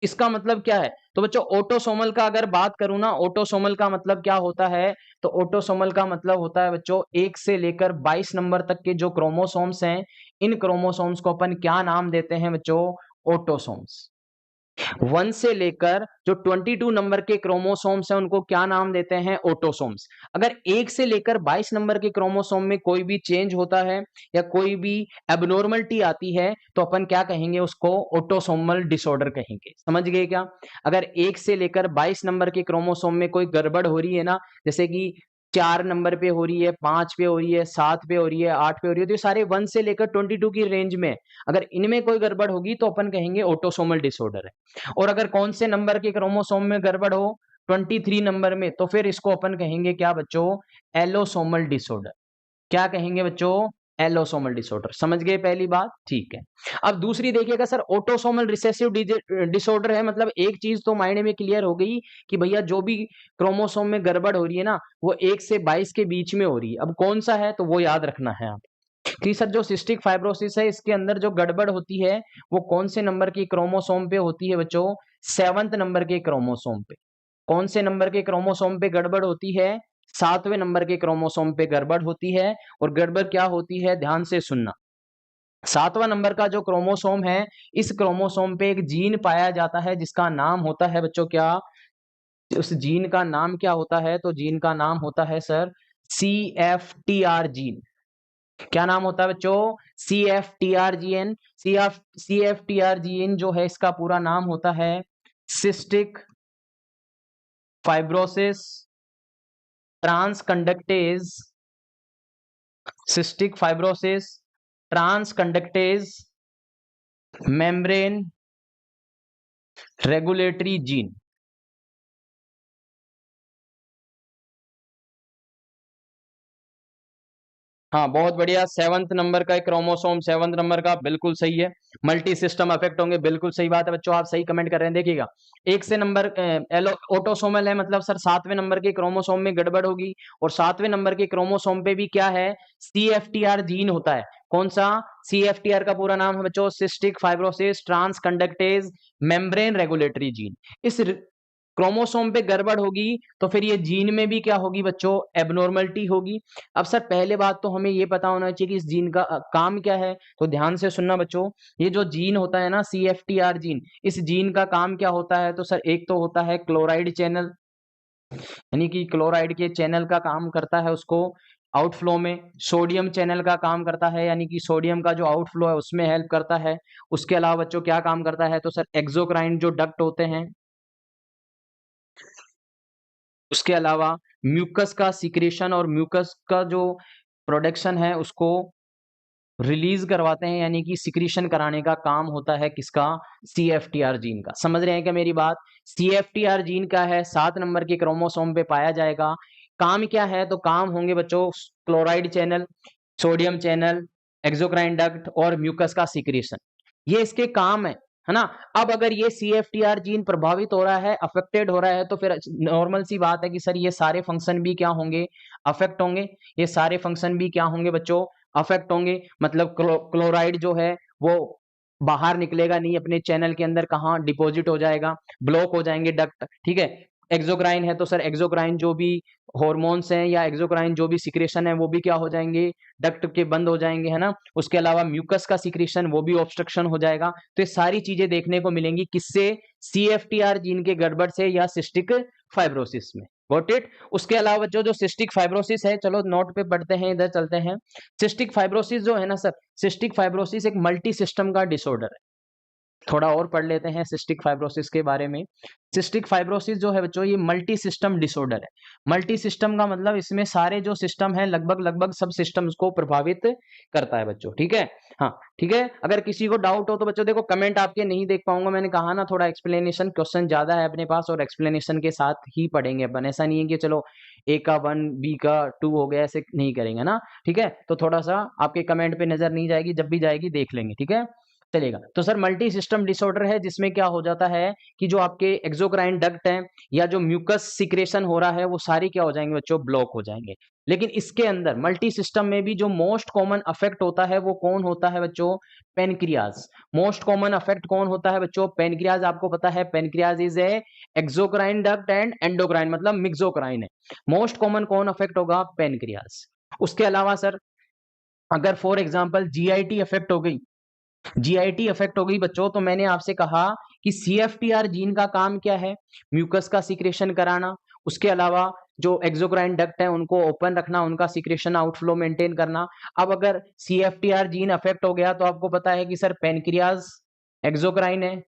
इसका मतलब क्या है, तो बच्चों ऑटोसोमल का अगर बात करूं ना, ऑटोसोमल का मतलब क्या होता है, तो ऑटोसोमल का मतलब होता है बच्चों 1 से लेकर 22 नंबर तक के जो क्रोमोसोम्स हैं, इन क्रोमोसोम्स को अपन क्या नाम देते हैं बच्चों, ऑटोसोम्स। 1 से लेकर जो 22 नंबर के क्रोमोसोम्स हैं उनको क्या नाम देते हैं, ऑटोसोम्स। अगर 1 से लेकर 22 नंबर के क्रोमोसोम में कोई भी चेंज होता है या कोई भी एबनॉर्मलिटी आती है, तो अपन क्या कहेंगे, उसको ऑटोसोमल डिसऑर्डर कहेंगे। समझ गए क्या? अगर 1 से लेकर 22 नंबर के क्रोमोसोम में कोई गड़बड़ हो रही है ना, जैसे कि 4 नंबर पे हो रही है, 5 पे हो रही है, 7 पे हो रही है, 8 पे हो रही है, तो ये सारे 1 से लेकर 22 की रेंज में, अगर इनमें कोई गड़बड़ होगी तो अपन कहेंगे ऑटोसोमल डिसऑर्डर है। और अगर कौन से नंबर के क्रोमोसोम में गड़बड़ हो, 23 नंबर में, तो फिर इसको अपन कहेंगे क्या बच्चों, एलोसोमल डिसऑर्डर। क्या कहेंगे बच्चों, एलोसोमल डिसऑर्डर। समझ गए पहली बात? ठीक है। अब दूसरी देखिएगा सर, ऑटोसोमल रिसेसिव डिसऑर्डर है, मतलब एक चीज तो माइंड में क्लियर हो गई कि भैया जो भी क्रोमोसोम में गड़बड़ हो रही है ना, वो 1 से 22 के बीच में हो रही है। अब कौन सा है, तो वो याद रखना है आप कि सर जो सिस्टिक फाइब्रोसिस है, इसके अंदर जो गड़बड़ होती है वो कौन से नंबर की क्रोमोसोम पे होती है बच्चों, 7वें नंबर के क्रोमोसोम पे। कौन से नंबर के क्रोमोसोम पे गड़बड़ होती है, 7वें नंबर के क्रोमोसोम पे गड़बड़ होती है। और गड़बड़ क्या होती है, ध्यान से सुनना। 7वां नंबर का जो क्रोमोसोम है, इस क्रोमोसोम पे एक जीन पाया जाता है जिसका नाम होता है बच्चों क्या, उस जीन का नाम क्या होता है, तो जीन का नाम होता है सर CFTR जीन। क्या नाम होता है बच्चों, CFTR जीन। CFTR जीन जो है इसका पूरा नाम होता है cystic fibrosis transconductance, cystic fibrosis transconductance membrane regulatory gene. हाँ बहुत बढ़िया, 7th नंबर का क्रोमोसोम, 7th नंबर का बिल्कुल सही है। मल्टी सिस्टम अफेक्ट होंगे, बिल्कुल सही बात है बच्चों, आप सही कमेंट कर रहे हैं। देखिएगा, एक से नंबर ऑटोसोमल है, मतलब सर 7वें नंबर के क्रोमोसोम में गड़बड़ होगी। और 7वें नंबर के क्रोमोसोम पे भी क्या है, CFTR जीन होता है। कौन सा, CFTR का पूरा नाम है बच्चों cystic fibrosis transconductance membrane regulatory gene. इस क्रोमोसोम पे गड़बड़ होगी तो फिर ये जीन में भी क्या होगी बच्चों, एबनॉर्मलिटी होगी। अब सर पहले बात तो हमें ये पता होना चाहिए कि इस जीन का काम क्या है, तो ध्यान से सुनना बच्चों। ये जो जीन होता है ना CFTR जीन, इस जीन का काम क्या होता है, तो सर एक तो होता है क्लोराइड चैनल, यानी कि क्लोराइड के चैनल का काम करता है उसको आउटफ्लो में। सोडियम चैनल का काम करता है, यानी कि सोडियम का जो आउटफ्लो है उसमें हेल्प करता है। उसके अलावा बच्चों क्या काम करता है, तो सर एक्सोक्राइन जो डक्ट होते हैं, उसके अलावा म्यूकस का सिक्रेशन और म्यूकस का जो प्रोडक्शन है उसको रिलीज करवाते हैं, यानी कि सिक्रीशन कराने का काम होता है किसका, CFTR जीन का। समझ रहे हैं क्या मेरी बात। CFTR जीन का है, 7 नंबर के क्रोमोसोम पे पाया जाएगा। काम क्या है, तो काम होंगे बच्चों chloride channel, sodium channel, exocrine duct और म्यूकस का सिक्रीशन, ये इसके काम है ना। अब अगर ये CFTR जीन प्रभावित हो रहा है, अफेक्टेड हो रहा है, तो फिर नॉर्मल सी बात है कि सर ये सारे फंक्शन भी क्या होंगे, अफेक्ट होंगे। ये सारे फंक्शन भी क्या होंगे बच्चों, अफेक्ट होंगे। मतलब क्लोराइड जो है वो बाहर निकलेगा नहीं, अपने चैनल के अंदर कहाँ डिपॉजिट हो जाएगा, ब्लॉक हो जाएंगे डक्ट, ठीक है। एक्सोक्राइन है तो सर एक्सोक्राइन जो भी हॉर्मोन्स हैं या एक्सोक्राइन जो भी सिक्रेशन है वो भी क्या हो जाएंगे, डक्ट के बंद हो जाएंगे, है ना। उसके अलावा म्यूकस का सिक्रेशन वो भी ऑब्स्ट्रक्शन हो जाएगा। तो ये सारी चीजें देखने को मिलेंगी किससे, CFTR जीन के गड़बड़ से या सिस्टिक फाइब्रोसिस में। Got it. उसके अलावा जो जो सिस्टिक फाइब्रोसिस है, चलो नोट पे पढ़ते हैं, इधर चलते हैं। सिस्टिक फाइब्रोसिस जो है ना सर, सिस्टिक फाइब्रोसिस एक मल्टी सिस्टम का डिसऑर्डर है। थोड़ा और पढ़ लेते हैं सिस्टिक फाइब्रोसिस के बारे में। सिस्टिक फाइब्रोसिस जो है बच्चों, ये मल्टी सिस्टम डिसऑर्डर है। मल्टी सिस्टम का मतलब इसमें सारे जो सिस्टम है लगभग लगभग सब सिस्टम्स को प्रभावित करता है बच्चों, ठीक है। हाँ ठीक है, अगर किसी को डाउट हो तो बच्चों देखो कमेंट आपके नहीं देख पाऊंगा, मैंने कहा ना थोड़ा एक्सप्लेनेशन क्वेश्चन ज्यादा है अपने पास, और एक्सप्लेनेशन के साथ ही पढ़ेंगे अपन। ऐसा नहीं है कि चलो A का 1 B का 2 हो गया, ऐसे नहीं करेंगे ना, ठीक है। तो थोड़ा सा आपके कमेंट पे नजर नहीं जाएगी, जब भी जाएगी देख लेंगे, ठीक है। चलेगा। तो सर मल्टी सिस्टम डिसऑर्डर है जिसमें क्या हो जाता है कि जो आपके एक्सोक्राइन डक्ट हैं या जो म्यूकस सिक्रेशन हो रहा है वो सारी क्या हो जाएंगे बच्चों, ब्लॉक हो जाएंगे। लेकिन इसके अंदर मल्टी सिस्टम में भी जो मोस्ट कॉमन अफेक्ट होता है वो कौन होता है बच्चों, पेनक्रियाज। मोस्ट कॉमन अफेक्ट कौन होता है बच्चों, पेनक्रियाज। आपको पता है pancreas is a exocrine duct and endocrine, मतलब मिक्सोक्राइन है। मोस्ट कॉमन कौन अफेक्ट होगा, पेनक्रियाज। उसके अलावा सर अगर फॉर एग्जाम्पल GIT अफेक्ट हो गई, GIT अफेक्ट हो गई बच्चों, तो मैंने आपसे कहा कि CFTR जीन का काम क्या है, म्यूकस का सिक्रेशन कराना। उसके अलावा जो एक्सोक्राइन डक्ट है उनको ओपन रखना, उनका सिक्रेशन आउटफ्लो मेंटेन करना। अब अगर CFTR जीन अफेक्ट हो गया तो आपको पता है कि सर पेनक्रियाज एक्सोक्राइन है,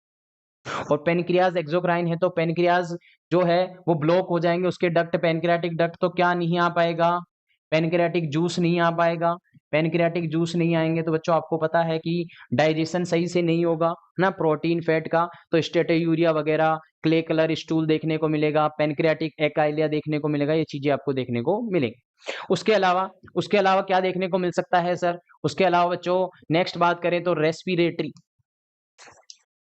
और पेनक्रियाज एक्सोक्राइन है तो पेनक्रियाज जो है वो ब्लॉक हो जाएंगे, उसके डक्ट, पेनक्रियाटिक डक्ट तो क्या नहीं आ पाएगा, पेनक्रियाटिक जूस नहीं आ पाएगा। पेनक्रियाटिक जूस नहीं आएंगे तो बच्चों आपको पता है कि डाइजेशन सही से नहीं होगा ना, प्रोटीन फैट का, तो स्टेटोयूरिया वगैरह, क्ले कलर स्टूल देखने को मिलेगा, पेनक्रियाटिक एकाइलिया देखने को मिलेगा, ये चीजें आपको देखने को मिलेंगी। उसके अलावा क्या देखने को मिल सकता है सर, उसके अलावा बच्चों नेक्स्ट बात करें तो रेस्पिरेटरी।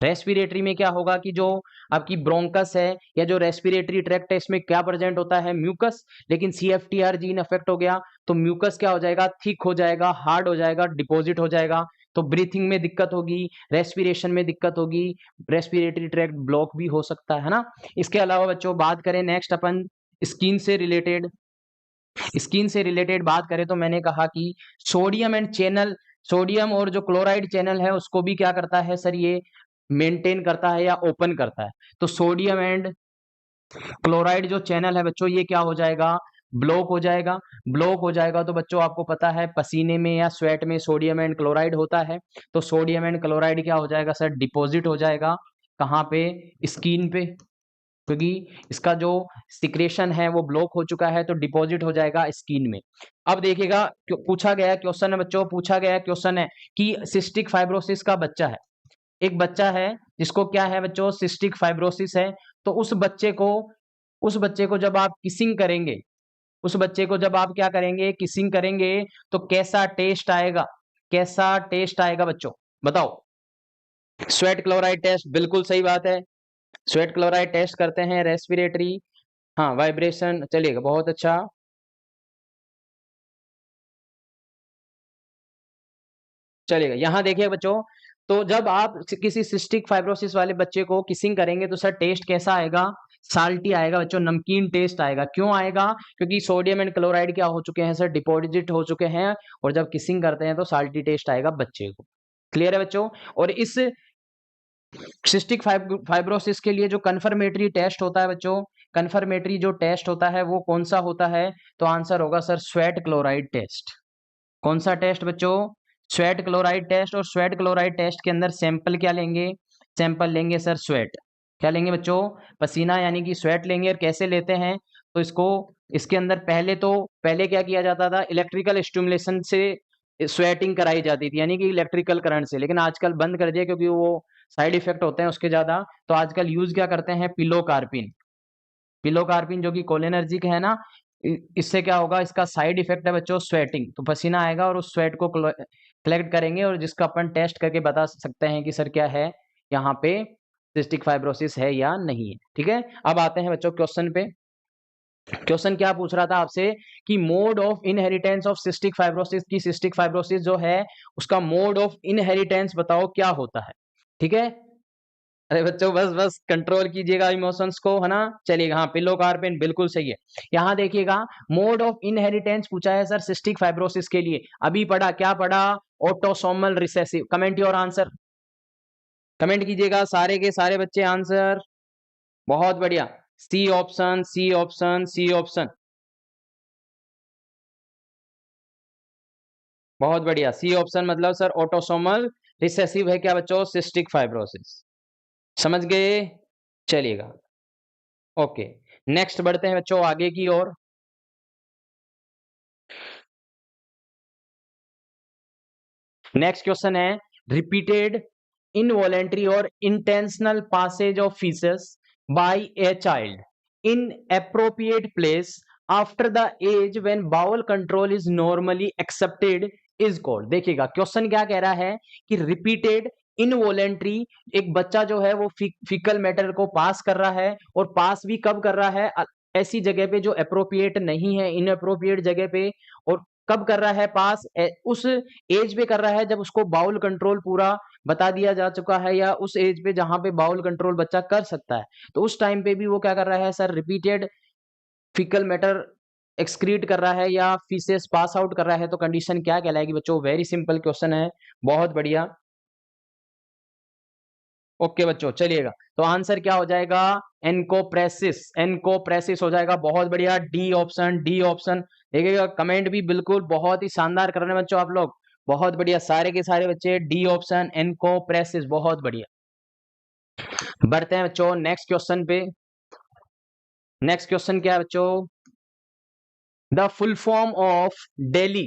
रेस्पिरेटरी में क्या होगा कि जो आपकी ब्रोंकस है या जो रेस्पिरेटरी ट्रैक्ट है इसमें क्या प्रेजेंट होता है, म्यूकस। लेकिन CFTR जीन अफेक्ट हो गया तो म्यूकस क्या हो जाएगा, थिक हो जाएगा, हार्ड हो जाएगा, डिपॉजिट हो जाएगा। तो ब्रीथिंग में दिक्कत होगी, रेस्पिरेशन में दिक्कत होगी, रेस्पिरेटरी ट्रैक्ट ब्लॉक भी हो सकता है ना। इसके अलावा बच्चों बात करें नेक्स्ट अपन स्किन से रिलेटेड, स्किन से रिलेटेड बात करें तो मैंने कहा कि सोडियम एंड चैनल, सोडियम और जो क्लोराइड चैनल है उसको भी क्या करता है सर, ये मेंटेन करता है या ओपन करता है। तो सोडियम एंड क्लोराइड जो चैनल है बच्चों, ये क्या हो जाएगा, ब्लॉक हो जाएगा। ब्लॉक हो जाएगा तो बच्चों आपको पता है पसीने में या स्वेट में सोडियम एंड क्लोराइड होता है। तो सोडियम एंड क्लोराइड क्या हो जाएगा सर, डिपॉजिट हो जाएगा। कहाँ पे, स्किन पे, क्योंकि इसका जो सिक्रेशन है वो ब्लॉक हो चुका है, तो डिपॉजिट हो जाएगा स्किन में। अब देखिएगा, पूछा गया क्वेश्चन है बच्चों, पूछा गया क्वेश्चन है कि सिस्टिक फाइब्रोसिस का बच्चा है, एक बच्चा है जिसको क्या है बच्चों, सिस्टिक फाइब्रोसिस है। तो उस बच्चे को जब आप किसिंग करेंगे, उस बच्चे को जब आप क्या करेंगे, किसिंग करेंगे, तो कैसा टेस्ट आएगा, कैसा टेस्ट आएगा बच्चों, बताओ। स्वेट क्लोराइड टेस्ट, बिल्कुल सही बात है। स्वेट क्लोराइड टेस्ट करते हैं, रेस्पिरेटरी, हाँ वाइब्रेशन, चलिएगा बहुत अच्छा। चलिएगा, यहाँ देखिए बच्चों, तो जब आप किसी सिस्टिक फाइब्रोसिस वाले बच्चे को किसिंग करेंगे तो सर टेस्ट कैसा आएगा, साल्टी आएगा बच्चों, नमकीन टेस्ट आएगा। क्यों आएगा, क्योंकि सोडियम एंड क्लोराइड क्या हो चुके हैं सर, डिपॉजिट हो चुके हैं, और जब किसिंग करते हैं तो साल्टी टेस्ट आएगा बच्चे को। क्लियर है बच्चों। और इस सिस्टिक फाइब्रोसिस के लिए जो कन्फर्मेटरी टेस्ट होता है बच्चों, कन्फर्मेटरी जो टेस्ट होता है वो कौन सा होता है, तो आंसर होगा सर स्वेट क्लोराइड टेस्ट। कौन सा टेस्ट बच्चों, स्वेट क्लोराइड टेस्ट। और स्वेट क्लोराइड टेस्ट के अंदर सैंपल क्या लेंगे, सैंपल लेंगे सर स्वेट, क्या लेंगे बच्चों, पसीना यानी कि स्वेट लेंगे। और कैसे लेते हैं, तो इसको, इसके अंदर पहले क्या किया जाता था, इलेक्ट्रिकल स्टिमुलेशन से स्वेटिंग कराई जाती थी, यानी कि इलेक्ट्रिकल करंट से। लेकिन आजकल बंद कर दिया क्योंकि वो साइड इफेक्ट होते हैं उसके ज्यादा। तो आजकल यूज क्या करते हैं, पिलो कार्पिन, पिलो कार्पिन जो कि कोलिनर्जिक है ना, इससे क्या होगा, इसका साइड इफेक्ट है बच्चों स्वेटिंग, तो पसीना आएगा और उस स्वेट को कलेक्ट करेंगे, और जिसका अपन टेस्ट करके बता सकते हैं कि सर क्या है, यहाँ पे सिस्टिक फाइब्रोसिस है या नहीं है। ठीक है, अब आते हैं बच्चों क्वेश्चन पे। क्वेश्चन क्या पूछ रहा था आपसे कि mode of inheritance of cystic fibrosis, की सिस्टिक फाइब्रोसिस जो है उसका मोड ऑफ इनहेरिटेंस बताओ क्या होता है। ठीक है, अरे बच्चों बस बस कंट्रोल कीजिएगा इमोशंस को, है ना। चलिएगा, हाँ पिलो कार्पेन बिल्कुल सही है। यहाँ देखिएगा, मोड ऑफ इनहेरिटेंस पूछा है सर सिस्टिक फाइब्रोसिस के लिए। अभी पढ़ा, क्या पढ़ा, autosomal recessive. Comment your answer, comment कीजिएगा सारे के सारे बच्चे आंसर। बहुत बढ़िया, C option, C option, C option, बहुत बढ़िया, सी ऑप्शन मतलब सर ऑटोसोमल रिसेसिव है क्या बच्चों, सिस्टिक फाइब्रोसिस। समझ गए, चलिएगा ओके। नेक्स्ट बढ़ते हैं बच्चों आगे की ओर। नेक्स्ट क्वेश्चन है, रिपीटेड इनवॉलेंट्री और intentional passage of faeces by a child in appropriate place after the age when bowel control is normally accepted is called। देखिएगा क्वेश्चन क्या कह रहा है कि रिपीटेड इनवॉलेंट्री, एक बच्चा जो है वो फीकल मैटर को पास कर रहा है, और पास भी कब कर रहा है, ऐसी जगह पे जो अप्रोप्रिएट नहीं है, इनअप्रोप्रिएट जगह पे। और कब कर रहा है पास, उस एज पे कर रहा है जब उसको बाउल कंट्रोल पूरा बता दिया जा चुका है, या उस एज पे जहां पे बाउल कंट्रोल बच्चा कर सकता है, तो उस टाइम पे भी वो क्या कर रहा है sir, repeated faecal matter excrete कर रहा है या फीसेस पास आउट कर रहा है, तो कंडीशन क्या कहलाएगी बच्चों। वेरी सिंपल क्वेश्चन है, बहुत बढ़िया। ओके बच्चों, चलिएगा, तो आंसर क्या हो जाएगा, एनकोप्रेसिस, एनकोप्रेसिस हो जाएगा। बहुत बढ़िया, डी ऑप्शन, डी ऑप्शन। देखिएगा कमेंट भी बिल्कुल बहुत ही शानदार कर रहे हैं बच्चों आप लोग, बहुत बढ़िया, सारे के सारे बच्चे डी ऑप्शन, एनकोप्रेसिस, बहुत बढ़िया। बढ़ते हैं बच्चों नेक्स्ट क्वेश्चन पे। नेक्स्ट क्वेश्चन क्या है बच्चों, the full form of daily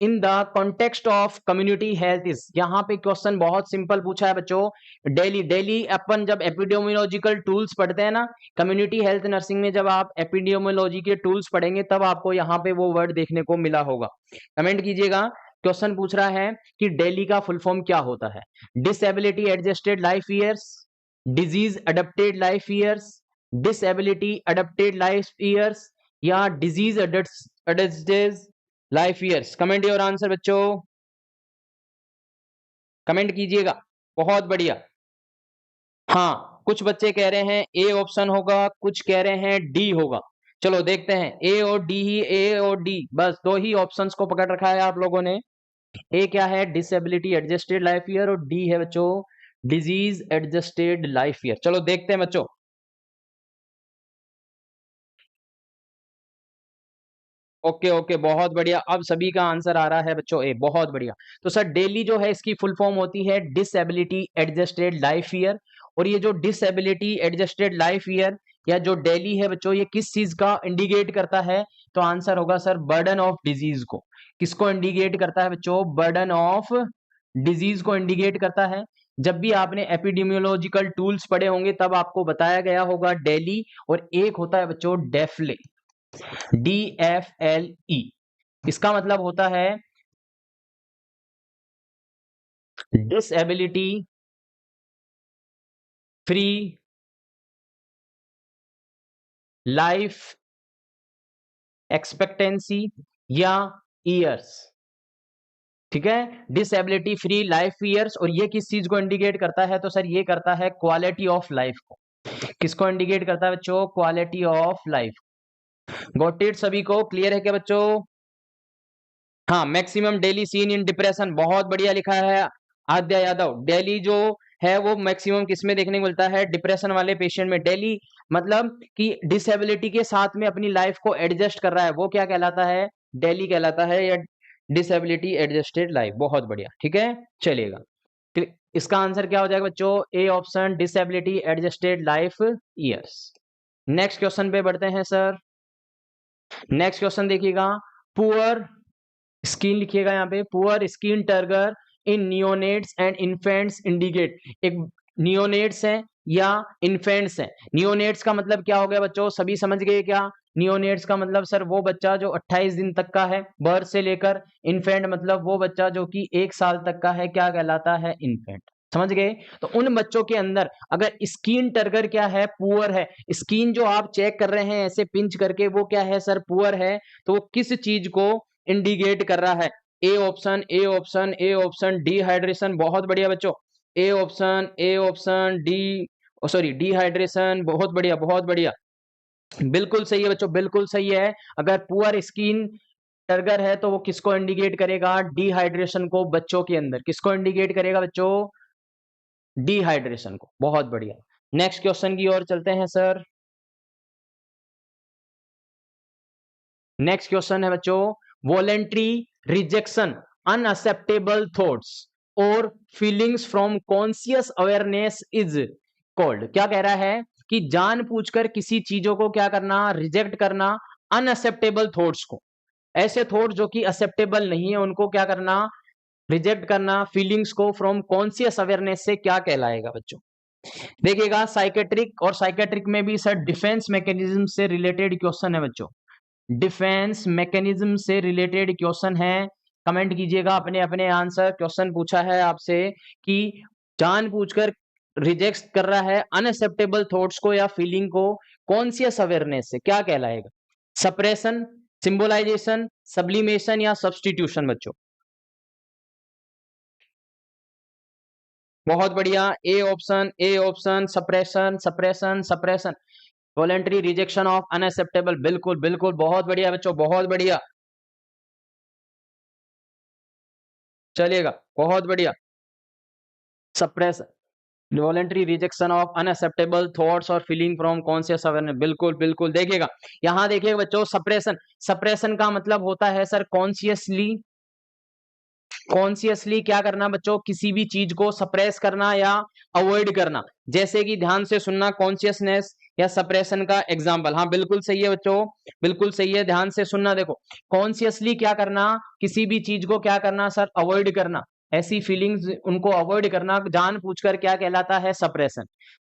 in the context of community health is. यहाँ पे क्वेश्चन बहुत सिंपल पूछा है बच्चों। डेली, डेली अपन जब एपिडेमियोलॉजिकल टूल्स पढ़ते हैं ना, कम्युनिटी हेल्थ नर्सिंग में जब आप एपिडेमियोलॉजी के टूल्स पढ़ेंगे तब आपको यहाँ पे वो वर्ड देखने को मिला होगा। कमेंट कीजिएगा, क्वेश्चन पूछ रहा है कि डेली का फुल फॉर्म क्या होता है। Disability adjusted life years, disease adapted life years, disability adapted life years, या disease adapted life years. Comment your answer बच्चों, कमेंट कीजिएगा, बहुत बढ़िया। हाँ कुछ बच्चे कह रहे हैं ए ऑप्शन होगा, कुछ कह रहे हैं डी होगा। चलो देखते हैं, ए और डी ही, ए और डी बस दो ही ऑप्शंस को पकड़ रखा है आप लोगों ने। ए क्या है, डिसेबिलिटी एडजस्टेड लाइफ ईयर, और डी है बच्चों डिजीज एडजस्टेड लाइफ ईयर। चलो देखते हैं बच्चों। ओके ओके, बहुत बढ़िया, अब सभी का आंसर आ रहा है बच्चों ए, बहुत बढ़िया। तो सर डेली जो है इसकी फुल फॉर्म होती है डिसेबिलिटी एडजस्टेड लाइफ ईयर, और ये जो डिसेबिलिटी एडजस्टेड लाइफ ईयर या जो डेली है बच्चों, ये किस चीज का इंडिकेट करता है? तो आंसर होगा सर बर्डन ऑफ डिजीज को। किसको इंडिकेट करता है बच्चों? बर्डन ऑफ डिजीज को इंडिकेट करता है। जब भी आपने एपिडेमियोलॉजिकल टूल्स पढ़े होंगे तब आपको बताया गया होगा डेली, और एक होता है बच्चों डेफले, DFLE। इसका मतलब होता है डिसएबिलिटी फ्री लाइफ एक्सपेक्टेंसी या ईयर्स। ठीक है, डिसएबिलिटी फ्री लाइफ ईयर्स, और ये किस चीज को इंडिकेट करता है? तो सर ये करता है क्वालिटी ऑफ लाइफ को। किसको इंडिकेट करता है बच्चों? Quality of life. Got it? सभी को क्लियर है क्या बच्चों? हाँ, maximum daily seen in depression, बहुत बढ़िया लिखा है आद्या यादव। डेली जो है वो मैक्सिमम किस में देखने को मिलता है? डिप्रेशन वाले पेशेंट में। डेली मतलब कि डिसेबिलिटी के साथ में अपनी लाइफ को एडजस्ट कर रहा है, वो क्या कहलाता है? डेली कहलाता है, या डिसेबिलिटी एडजस्टेड लाइफ। बहुत बढ़िया, ठीक है, चलिएगा। इसका आंसर क्या हो जाएगा बच्चों? A option, disability adjusted life years. Next question पे बढ़ते हैं सर। नेक्स्ट क्वेश्चन देखिएगा, पुअर स्किन लिखिएगा यहाँ पे, poor skin turgor in neonates and infants indicate. एक नियोनेट्स है या इन्फेंट्स है। नियोनेट्स का मतलब क्या हो गया बच्चों? सभी समझ गए क्या? नियोनेट्स का मतलब सर वो बच्चा जो 28 दिन तक का है बर्थ से लेकर, इन्फेंट मतलब वो बच्चा जो कि 1 साल तक का है, क्या कहलाता है? इन्फेंट। समझ गए? तो उन बच्चों के अंदर अगर स्किन टर्गर क्या है? पुअर है। स्किन जो आप चेक कर रहे हैं ऐसे पिंच करके, वो क्या है सर? पुअर है। तो वो किस चीज को इंडिकेट कर रहा है? A option, A option, A option, dehydration. बहुत बढ़िया बच्चों, A option, A option, D, sorry dehydration. बहुत बढ़िया, बहुत बढ़िया, बिल्कुल सही है बच्चों, बिल्कुल सही है। अगर पुअर स्किन टर्गर है तो वो किसको इंडिकेट करेगा? डिहाइड्रेशन को। बच्चों के अंदर किसको इंडिकेट करेगा बच्चों? डिहाइड्रेशन को। बहुत बढ़िया, नेक्स्ट क्वेश्चन की ओर चलते हैं सर। नेक्स्ट क्वेश्चन है बच्चों, वॉलेंट्री रिजेक्शन अनअक्सेप्टेबल थॉट्स और feelings from conscious awareness is called. क्या कह रहा है कि जानबूझकर किसी चीजों को क्या करना? रिजेक्ट करना, अनअक्सेप्टेबल थॉट्स को। ऐसे थॉट जो कि एक्सेप्टेबल नहीं है उनको क्या करना? रिजेक्ट करना। फीलिंग्स को फ्रॉम कॉन्शियस अवेयरनेस से क्या कहलाएगा बच्चों? देखिएगा, साइकेट्रिक और साइकेट्रिक में भी सर डिफेंस मैकेनिज्म से रिलेटेड क्वेश्चन है बच्चों। डिफेंस मैकेनिज्म से रिलेटेड क्वेश्चन है। कमेंट कीजिएगा अपने अपने आंसर। क्वेश्चन पूछा है आपसे कि जानबूझकर रिजेक्ट कर रहा है अनएक्सेप्टेबल थॉट्स को या फीलिंग को कॉन्शियस अवेयरनेस से, क्या कहलाएगा? सप्रेशन, सिंबलाइजेशन, सब्लिमेशन या सब्स्टिट्यूशन बच्चों? बहुत बढ़िया, A option, A option, suppression, suppression, suppression, voluntary rejection of unacceptable. बिल्कुल बिल्कुल, बहुत बढ़िया बच्चों, बहुत बढ़िया, चलिएगा, बहुत बढ़िया। Suppression, voluntary rejection of unacceptable thoughts और फीलिंग फ्रॉम कॉन्शियस अवेयरनेस। बिल्कुल बिल्कुल, देखिएगा यहां देखिएगा बच्चों, सप्रेशन, सप्रेशन का मतलब होता है सर कॉन्शियसली, कॉन्शियसली क्या करना बच्चों? किसी भी चीज को सप्रेस करना या अवॉइड करना। जैसे कि ध्यान से सुनना, कॉन्शियसनेस या सप्रेशन का एग्जाम्पल। हाँ बिल्कुल सही है बच्चों, बिल्कुल सही है, ध्यान से सुनना। देखो, कॉन्शियसली क्या करना? किसी भी चीज को क्या करना सर? अवॉइड करना। ऐसी फीलिंग्स उनको अवॉइड करना जान पूछकर क्या कहलाता है? सप्रेशन।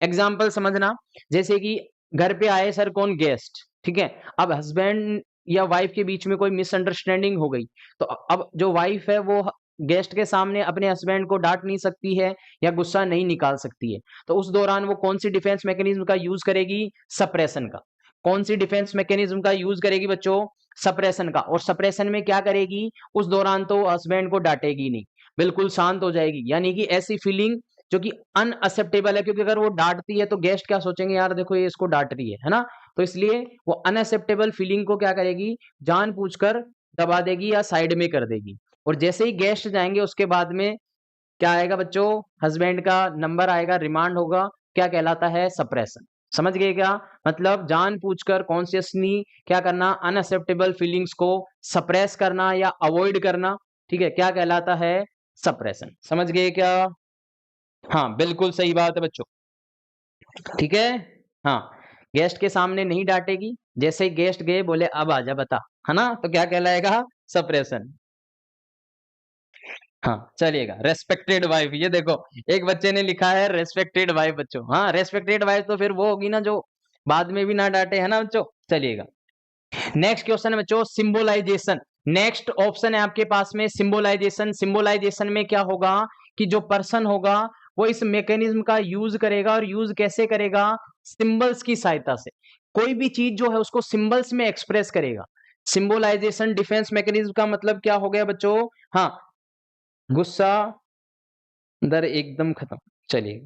एग्जाम्पल समझना, जैसे कि घर पे आए सर कौन? गेस्ट। ठीक है, अब हस्बैंड या वाइफ के बीच में कोई मिसअंडरस्टैंडिंग हो गई, तो अब जो वाइफ है वो गेस्ट के सामने अपने हस्बैंड को डांट नहीं सकती है या गुस्सा नहीं निकाल सकती है। तो उस दौरान वो कौन सी डिफेंस मैकेनिज्म का यूज करेगी? सप्रेशन का। कौन सी डिफेंस मैकेनिज्म का यूज करेगी बच्चों? सप्रेशन का। और सप्रेशन में क्या करेगी? उस दौरान तो हस्बैंड को डांटेगी नहीं, बिल्कुल शांत हो जाएगी। यानी कि ऐसी फीलिंग जो कि अनअक्सेप्टेबल है, क्योंकि अगर वो डांटती है तो गेस्ट क्या सोचेंगे? यार देखो ये इसको डांट रही है ना। तो इसलिए वो अनएक्सेप्टेबल फीलिंग को क्या करेगी, जानबूझकर दबा देगी या साइड में कर देगी। और जैसे ही गेस्ट जाएंगे उसके बाद में क्या आएगा बच्चों, हस्बैंड का नंबर आएगा, रिमांड होगा, क्या कहलाता है, सप्रेशन। समझ गए क्या, मतलब जानबूझकर कॉन्शियसली क्या करना, अनएक्सेप्टेबल फीलिंग्स को सप्रेस करना या अवॉइड करना, ठीक है, क्या कहलाता है, सप्रेशन। समझ गए क्या, हाँ बिल्कुल सही बात है बच्चों, ठीक है। हाँ, गेस्ट के सामने नहीं डांटेगी, जैसे ही गेस्ट गए बोले अब आजा बता, है ना, तो क्या कहलाएगा, सप्रेशन। हाँ चलिएगा, रेस्पेक्टेड वाइफ, ये देखो एक बच्चे ने लिखा है रेस्पेक्टेड वाइफ बच्चों, हाँ रेस्पेक्टेड वाइफ तो फिर वो होगी ना जो बाद में भी ना डांटे, है ना बच्चों। चलिएगा, नेक्स्ट क्वेश्चन है बच्चों, सिंबोलाइजेशन। नेक्स्ट ऑप्शन है आपके पास में सिंबोलाइजेशन। सिंबोलाइजेशन में क्या होगा कि जो पर्सन होगा वो इस मैकेनिज्म का यूज करेगा, और यूज कैसे करेगा, सिंबल्स की सहायता से। कोई भी चीज जो है उसको सिंबल्स में एक्सप्रेस करेगा। सिंबोलाइजेशन डिफेंस मैकेनिज्म का मतलब क्या हो गया बच्चों, हाँ, गुस्सा दर एकदम खत्म। चलिए,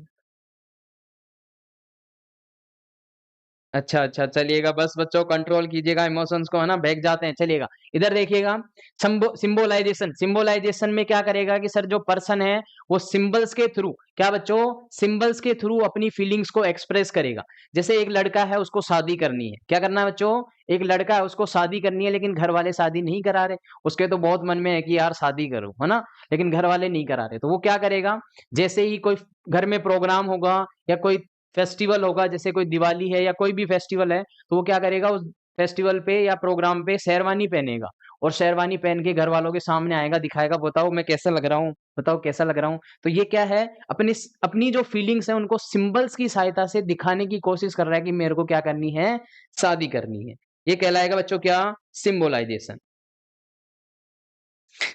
अच्छा अच्छा, चलिएगा, बस बच्चों कंट्रोल कीजिएगा इमोशंस को, है ना, बहक जाते हैं। चलिएगा, इधर देखिएगा, सिंबोलाइजेशन। सिंबोलाइजेशन में क्या करेगा कि सर जो पर्सन है वो सिंबल्स के थ्रू, क्या बच्चों, सिंबल्स के थ्रू अपनी फीलिंग्स को एक्सप्रेस करेगा। जैसे एक लड़का है, उसको शादी करनी है, क्या करना है बच्चों, एक लड़का है उसको शादी करनी है, लेकिन घर वाले शादी नहीं करा रहे, उसके तो बहुत मन में है कि यार शादी करूं, है ना, लेकिन घर वाले नहीं करा रहे, तो वो क्या करेगा, जैसे ही कोई घर में प्रोग्राम होगा या कोई फेस्टिवल होगा, जैसे कोई दिवाली है या कोई भी फेस्टिवल है, तो वो क्या करेगा, उस फेस्टिवल पे या प्रोग्राम पे शेरवानी पहनेगा, और शेरवानी पहन के घर वालों के सामने आएगा, दिखाएगा, बताओ मैं कैसा लग रहा हूँ, बताओ कैसा लग रहा हूँ। तो ये क्या है, अपनी अपनी जो फीलिंग्स है उनको सिंबल्स की सहायता से दिखाने की कोशिश कर रहा है कि मेरे को क्या करनी है, शादी करनी है। ये कहलाएगा बच्चों क्या, सिंबोलाइजेशन।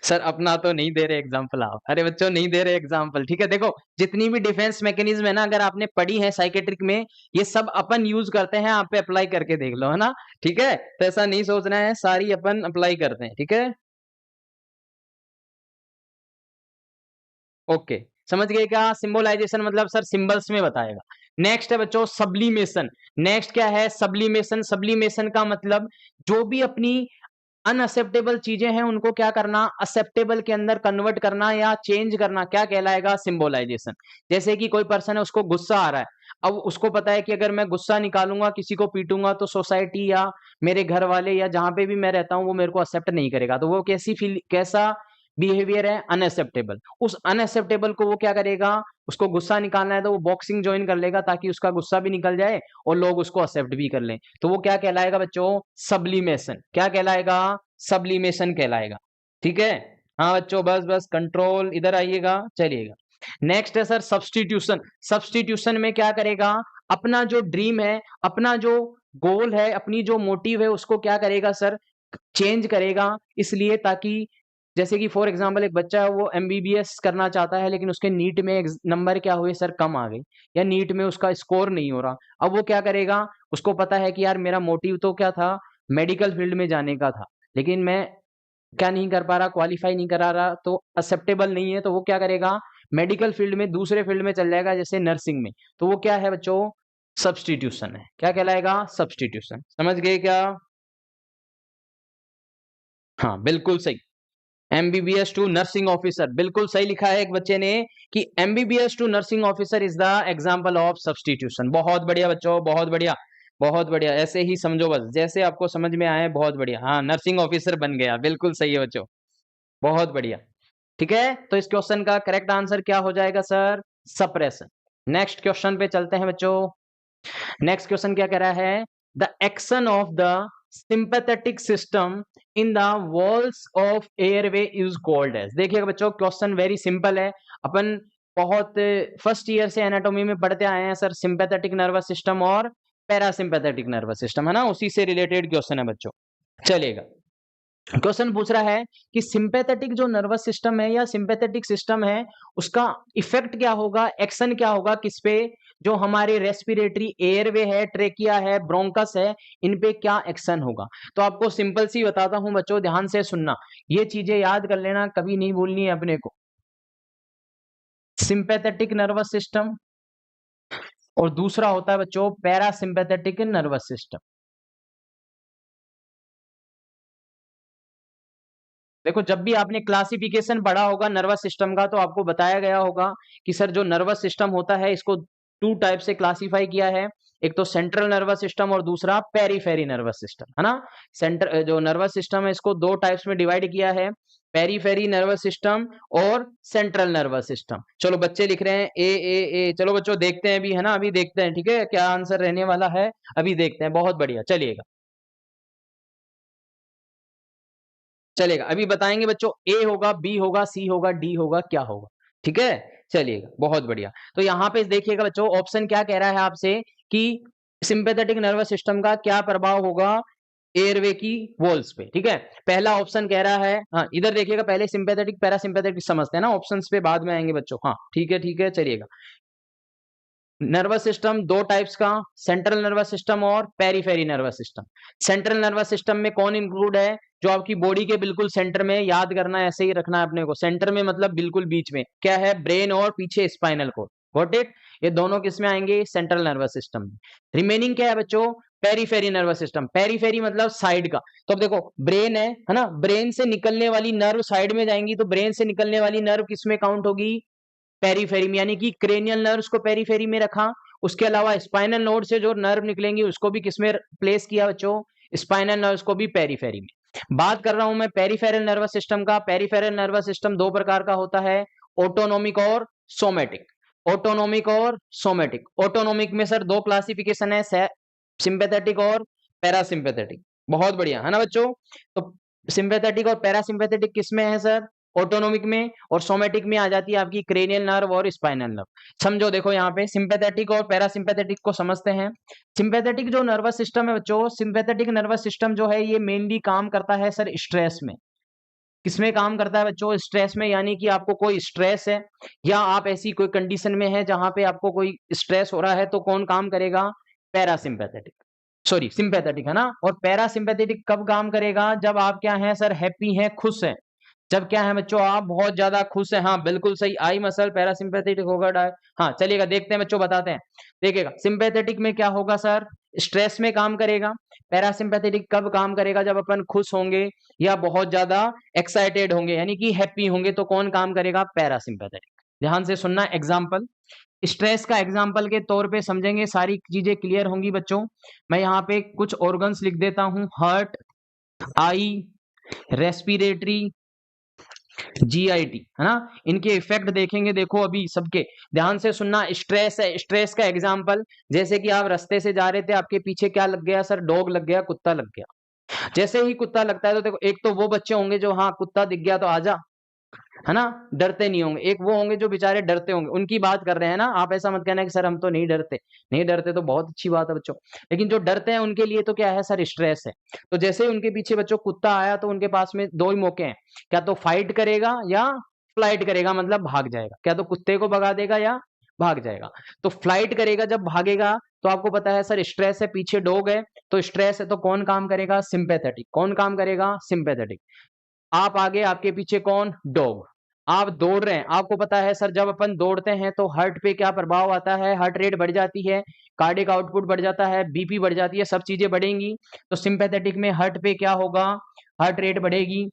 सर अपना तो नहीं दे रहे एग्जाम्पल आप, अरे बच्चों नहीं दे रहे एग्जाम्पल, ठीक है। देखो जितनी भी डिफेंस मैकेनिज्म है ना, अगर आपने पढ़ी है साइकेट्रिक में, ये सब अपन यूज करते हैं, आप पे अप्लाई करके देख लो, है ना, ठीक है, तो ऐसा नहीं सोचना है, सारी अपन अप्लाई करते हैं, ठीक है। ओके, समझ गए क्या, सिंबोलाइजेशन मतलब सर सिंबल्स में बताएगा। नेक्स्ट है बच्चों सब्लिमेशन। नेक्स्ट क्या है, सब्लिमेशन। सब्लिमेशन का मतलब जो भी अपनी अनअक्सेप्टेबल चीजें हैं उनको क्या करना, एक्सेप्टेबल के अंदर कन्वर्ट करना या चेंज करना, क्या कहलाएगा, सिंबोलाइजेशन। जैसे कि कोई पर्सन है, उसको गुस्सा आ रहा है, अब उसको पता है कि अगर मैं गुस्सा निकालूंगा, किसी को पीटूंगा, तो सोसाइटी या मेरे घर वाले या जहां पे भी मैं रहता हूं वो मेरे को एक्सेप्ट नहीं करेगा, तो वो कैसा बिहेवियर है, अनएक्सेप्टेबल। उस अनएक्सेप्टेबल को वो क्या करेगा, उसको गुस्सा निकालना है तो वो बॉक्सिंग ज्वाइन कर लेगा, ताकि उसका गुस्सा भी निकल जाए और लोग उसको एक्सेप्ट भी कर लें। तो वो क्या कहलाएगा बच्चों, सब्लिमेशन। क्या कहलाएगा, सब्लिमेशन कहलाएगा, ठीक है। हाँ बच्चों, बस बस कंट्रोल, इधर आइएगा, चलिएगा। नेक्स्ट है सर सब्स्टिट्यूशन। सब्स्टिट्यूशन में क्या करेगा, अपना जो ड्रीम है, अपना जो गोल है, अपनी जो मोटिव है, उसको क्या करेगा सर, चेंज करेगा, इसलिए ताकि जैसे कि फॉर एग्जांपल एक बच्चा है, वो एमबीबीएस करना चाहता है, लेकिन उसके नीट में नंबर क्या हुए सर, कम आ गए, या नीट में उसका स्कोर नहीं हो रहा। अब वो क्या करेगा, उसको पता है कि यार मेरा मोटिव तो क्या था, मेडिकल फील्ड में जाने का था, लेकिन मैं क्या नहीं कर पा रहा, क्वालिफाई नहीं करा रहा, तो एक्सेप्टेबल नहीं है, तो वो क्या करेगा, मेडिकल फील्ड में दूसरे फील्ड में चल जाएगा, जैसे नर्सिंग में। तो वो क्या है बच्चों, सब्स्टिट्यूशन है। क्या कहलाएगा, सब्स्टिट्यूशन। समझ गए क्या, हाँ बिल्कुल सही। एमबीबीएस टू नर्सिंग ऑफिसर, बिल्कुल सही लिखा है एक बच्चे ने कि MBBS to nursing officer is the example of substitution. बहुत बढ़िया बच्चों, बहुत बढ़िया, बहुत बढ़िया, ऐसे ही समझो बस, जैसे आपको समझ में आए, बहुत बढ़िया। हाँ, नर्सिंग ऑफिसर बन गया, बिल्कुल सही है बच्चों, बहुत बढ़िया, ठीक है। तो इस क्वेश्चन का करेक्ट आंसर क्या हो जाएगा सर, सप्रेशन। नेक्स्ट क्वेश्चन पे चलते हैं बच्चों। नेक्स्ट क्वेश्चन क्या कह रहा है, the action of the sympathetic system in the walls of airway is called as. देखिएगा बच्चों, क्वेश्चन वेरी सिंपल है, अपन बहुत फर्स्ट ईयर से एनाटॉमी में पढ़ते आए हैं सर, सिंपैथेटिक नर्वस सिस्टम और पैरासिम्पैथेटिक नर्वस सिस्टम, है ना, उसी से रिलेटेड क्वेश्चन है बच्चों। चलेगा, क्वेश्चन पूछ रहा है कि सिंपैथेटिक जो नर्वस सिस्टम है या सिंपैथेटिक सिस्टम है, उसका इफेक्ट क्या होगा, एक्शन क्या होगा किस पे, जो हमारे रेस्पिरेटरी एयरवे है, ट्रेकिया है, ब्रोंकस है, इन पे क्या एक्शन होगा। तो आपको सिंपल सी बताता हूं बच्चों, ध्यान से सुनना, ये चीजें याद कर लेना, कभी नहीं भूलनी है अपने को। सिंपैथेटिक नर्वस सिस्टम और दूसरा होता है बच्चों पैरासिम्पैथेटिक नर्वस सिस्टम। देखो जब भी आपने क्लासिफिकेशन पढ़ा होगा नर्वस सिस्टम का तो आपको बताया गया होगा कि सर जो नर्वस सिस्टम होता है इसको टू टाइप से क्लासिफाई किया है। एक तो सेंट्रल नर्वस सिस्टम और दूसरा पेरीफेरी नर्वस सिस्टम, है ना। सेंटर जो नर्वस सिस्टम है इसको दो टाइप्स में डिवाइड किया है, पेरीफेरी नर्वस सिस्टम और सेंट्रल नर्वस सिस्टम। चलो बच्चे लिख रहे हैं ए। चलो बच्चों देखते हैं अभी, है ना, अभी देखते हैं, ठीक है, क्या आंसर रहने वाला है, अभी देखते हैं। बहुत बढ़िया, चलिएगा चलेगा, अभी बताएंगे बच्चों। ए होगा, बी होगा, सी होगा, डी होगा, क्या होगा, ठीक है। चलिएगा बहुत बढ़िया। तो यहाँ पे देखिएगा बच्चों, ऑप्शन क्या कह रहा है आपसे कि सिंपैथेटिक नर्वस सिस्टम का क्या प्रभाव होगा एयरवे की वॉल्स पे, ठीक है। पहला ऑप्शन कह रहा है, हाँ इधर देखिएगा, पहले सिंपैथेटिक पैरासिम्पैथेटिक समझते हैं ना, ऑप्शंस पे बाद में आएंगे बच्चों। हाँ ठीक है चलिएगा। नर्वस सिस्टम दो टाइप्स का, सेंट्रल नर्वस सिस्टम और periphery nervous system. Central nervous system में कौन इंक्लूड है, जो आपकी बॉडी के बिल्कुल सेंटर में, याद करना है, ऐसे ही रखना है अपने को, सेंटर में मतलब बिल्कुल बीच में क्या है, ब्रेन और पीछे स्पाइनल कोड, गॉट इट। ये दोनों किस में आएंगे, सेंट्रल नर्वस सिस्टम में। रिमेनिंग क्या है बच्चों, पेरीफेरी नर्वस सिस्टम। पेरीफेरी मतलब साइड का। तो अब देखो ब्रेन है ना, ब्रेन से निकलने वाली नर्व साइड में जाएंगी, तो ब्रेन से निकलने वाली नर्व किस में काउंट होगी, पेरीफेरी में, यानी कि क्रेनियल नर्व्स को पेरीफेरी में रखा। उसके अलावा स्पाइनल नोड से जो नर्व निकलेंगे उसको भी किसमें प्लेस किया बच्चों, स्पाइनल नर्व्स को भी पेरीफेरी में। बात कर रहा हूं मैं पेरीफेरल नर्वस सिस्टम का। पेरीफेरल नर्वस सिस्टम दो प्रकार का होता है, ऑटोनोमिक और सोमेटिक। ऑटोनोमिक और सोमेटिक। ऑटोनोमिक में सर दो क्लासिफिकेशन है, सिंपैथेटिक और पैरासिम्पैथेटिक। बहुत बढ़िया, है ना बच्चों। तो सिंपैथेटिक और पैरासिम्पैथेटिक किसमें है सर, ऑटोनोमिक में, और सोमेटिक में आ जाती है आपकी क्रेनियल नर्व और स्पाइनल नर्व। समझो देखो यहाँ पे सिंपैथेटिक और पैरासिम्पैथेटिक को समझते हैं। सिंपैथेटिक जो नर्वस सिस्टम है बच्चों, सिंपैथेटिक नर्वस सिस्टम जो है ये मेनली काम करता है सर स्ट्रेस में। किसमें काम करता है बच्चों, स्ट्रेस में। यानी कि आपको कोई स्ट्रेस है या आप ऐसी कोई कंडीशन में है जहां पे आपको कोई स्ट्रेस हो रहा है, तो कौन काम करेगा, पैरासिम्पैथेटिक, सॉरी सिंपैथेटिक, है ना। और पैरासिम्पैथेटिक कब काम करेगा, जब आप क्या है सर, हैप्पी हैं, खुश हैं। जब क्या है बच्चों, आप बहुत ज्यादा खुश हैं। हाँ बिल्कुल सही, आई मसल पैरासिम्पैथेटिक होगा हाँ चलिएगा, देखते हैं बच्चों, बताते हैं। देखिएगा सिंपैथेटिक में क्या होगा सर, स्ट्रेस में काम करेगा। पैरासिम्पैथेटिक कब काम करेगा, जब अपन खुश होंगे या बहुत ज्यादा एक्साइटेड होंगे, यानी कि हैप्पी होंगे, तो कौन काम करेगा, पैरासिम्पैथेटिक। ध्यान से सुनना एग्जाम्पल, स्ट्रेस का एग्जाम्पल के तौर पे समझेंगे, सारी चीजें क्लियर होंगी बच्चों। मैं यहाँ पे कुछ ऑर्गन्स लिख देता हूं, हार्ट, आई, रेस्पिरेटरी, जीआईटी, है ना। इनके इफेक्ट देखेंगे, देखो अभी सबके, ध्यान से सुनना। स्ट्रेस है, स्ट्रेस का एग्जांपल, जैसे कि आप रास्ते से जा रहे थे, आपके पीछे क्या लग गया सर, डॉग लग गया, कुत्ता लग गया। जैसे ही कुत्ता लगता है तो देखो, एक तो वो बच्चे होंगे जो हाँ कुत्ता दिख गया तो आजा, है ना, डरते नहीं होंगे। एक वो होंगे जो बेचारे डरते होंगे, उनकी बात कर रहे हैं ना। आप ऐसा मत कहना कि सर हम तो नहीं डरते। नहीं डरते तो बहुत अच्छी बात है बच्चों, लेकिन जो डरते हैं उनके लिए तो क्या है सर, स्ट्रेस है। तो जैसे ही उनके पीछे बच्चों कुत्ता आया, तो उनके पास में दो ही मौके हैं, क्या तो फाइट करेगा या फ्लाइट करेगा, मतलब भाग जाएगा। क्या तो कुत्ते को भगा देगा या भाग जाएगा। तो फ्लाइट करेगा, जब भागेगा तो आपको पता है सर स्ट्रेस है, पीछे डॉग है, तो स्ट्रेस है, तो कौन काम करेगा, सिंपैथेटिक। कौन काम करेगा, सिंपैथेटिक। आप आगे, आपके पीछे कौन, डॉग। आप दौड़ रहे हैं, आपको पता है सर जब अपन दौड़ते हैं तो हार्ट पे क्या प्रभाव आता है, हार्ट रेट बढ़ जाती है, कार्डियक आउटपुट बढ़ जाता है, बीपी बढ़ जाती है, सब चीजें बढ़ेंगी। तो सिंपैथेटिक में हार्ट पे क्या होगा, हार्ट रेट बढ़ेगी,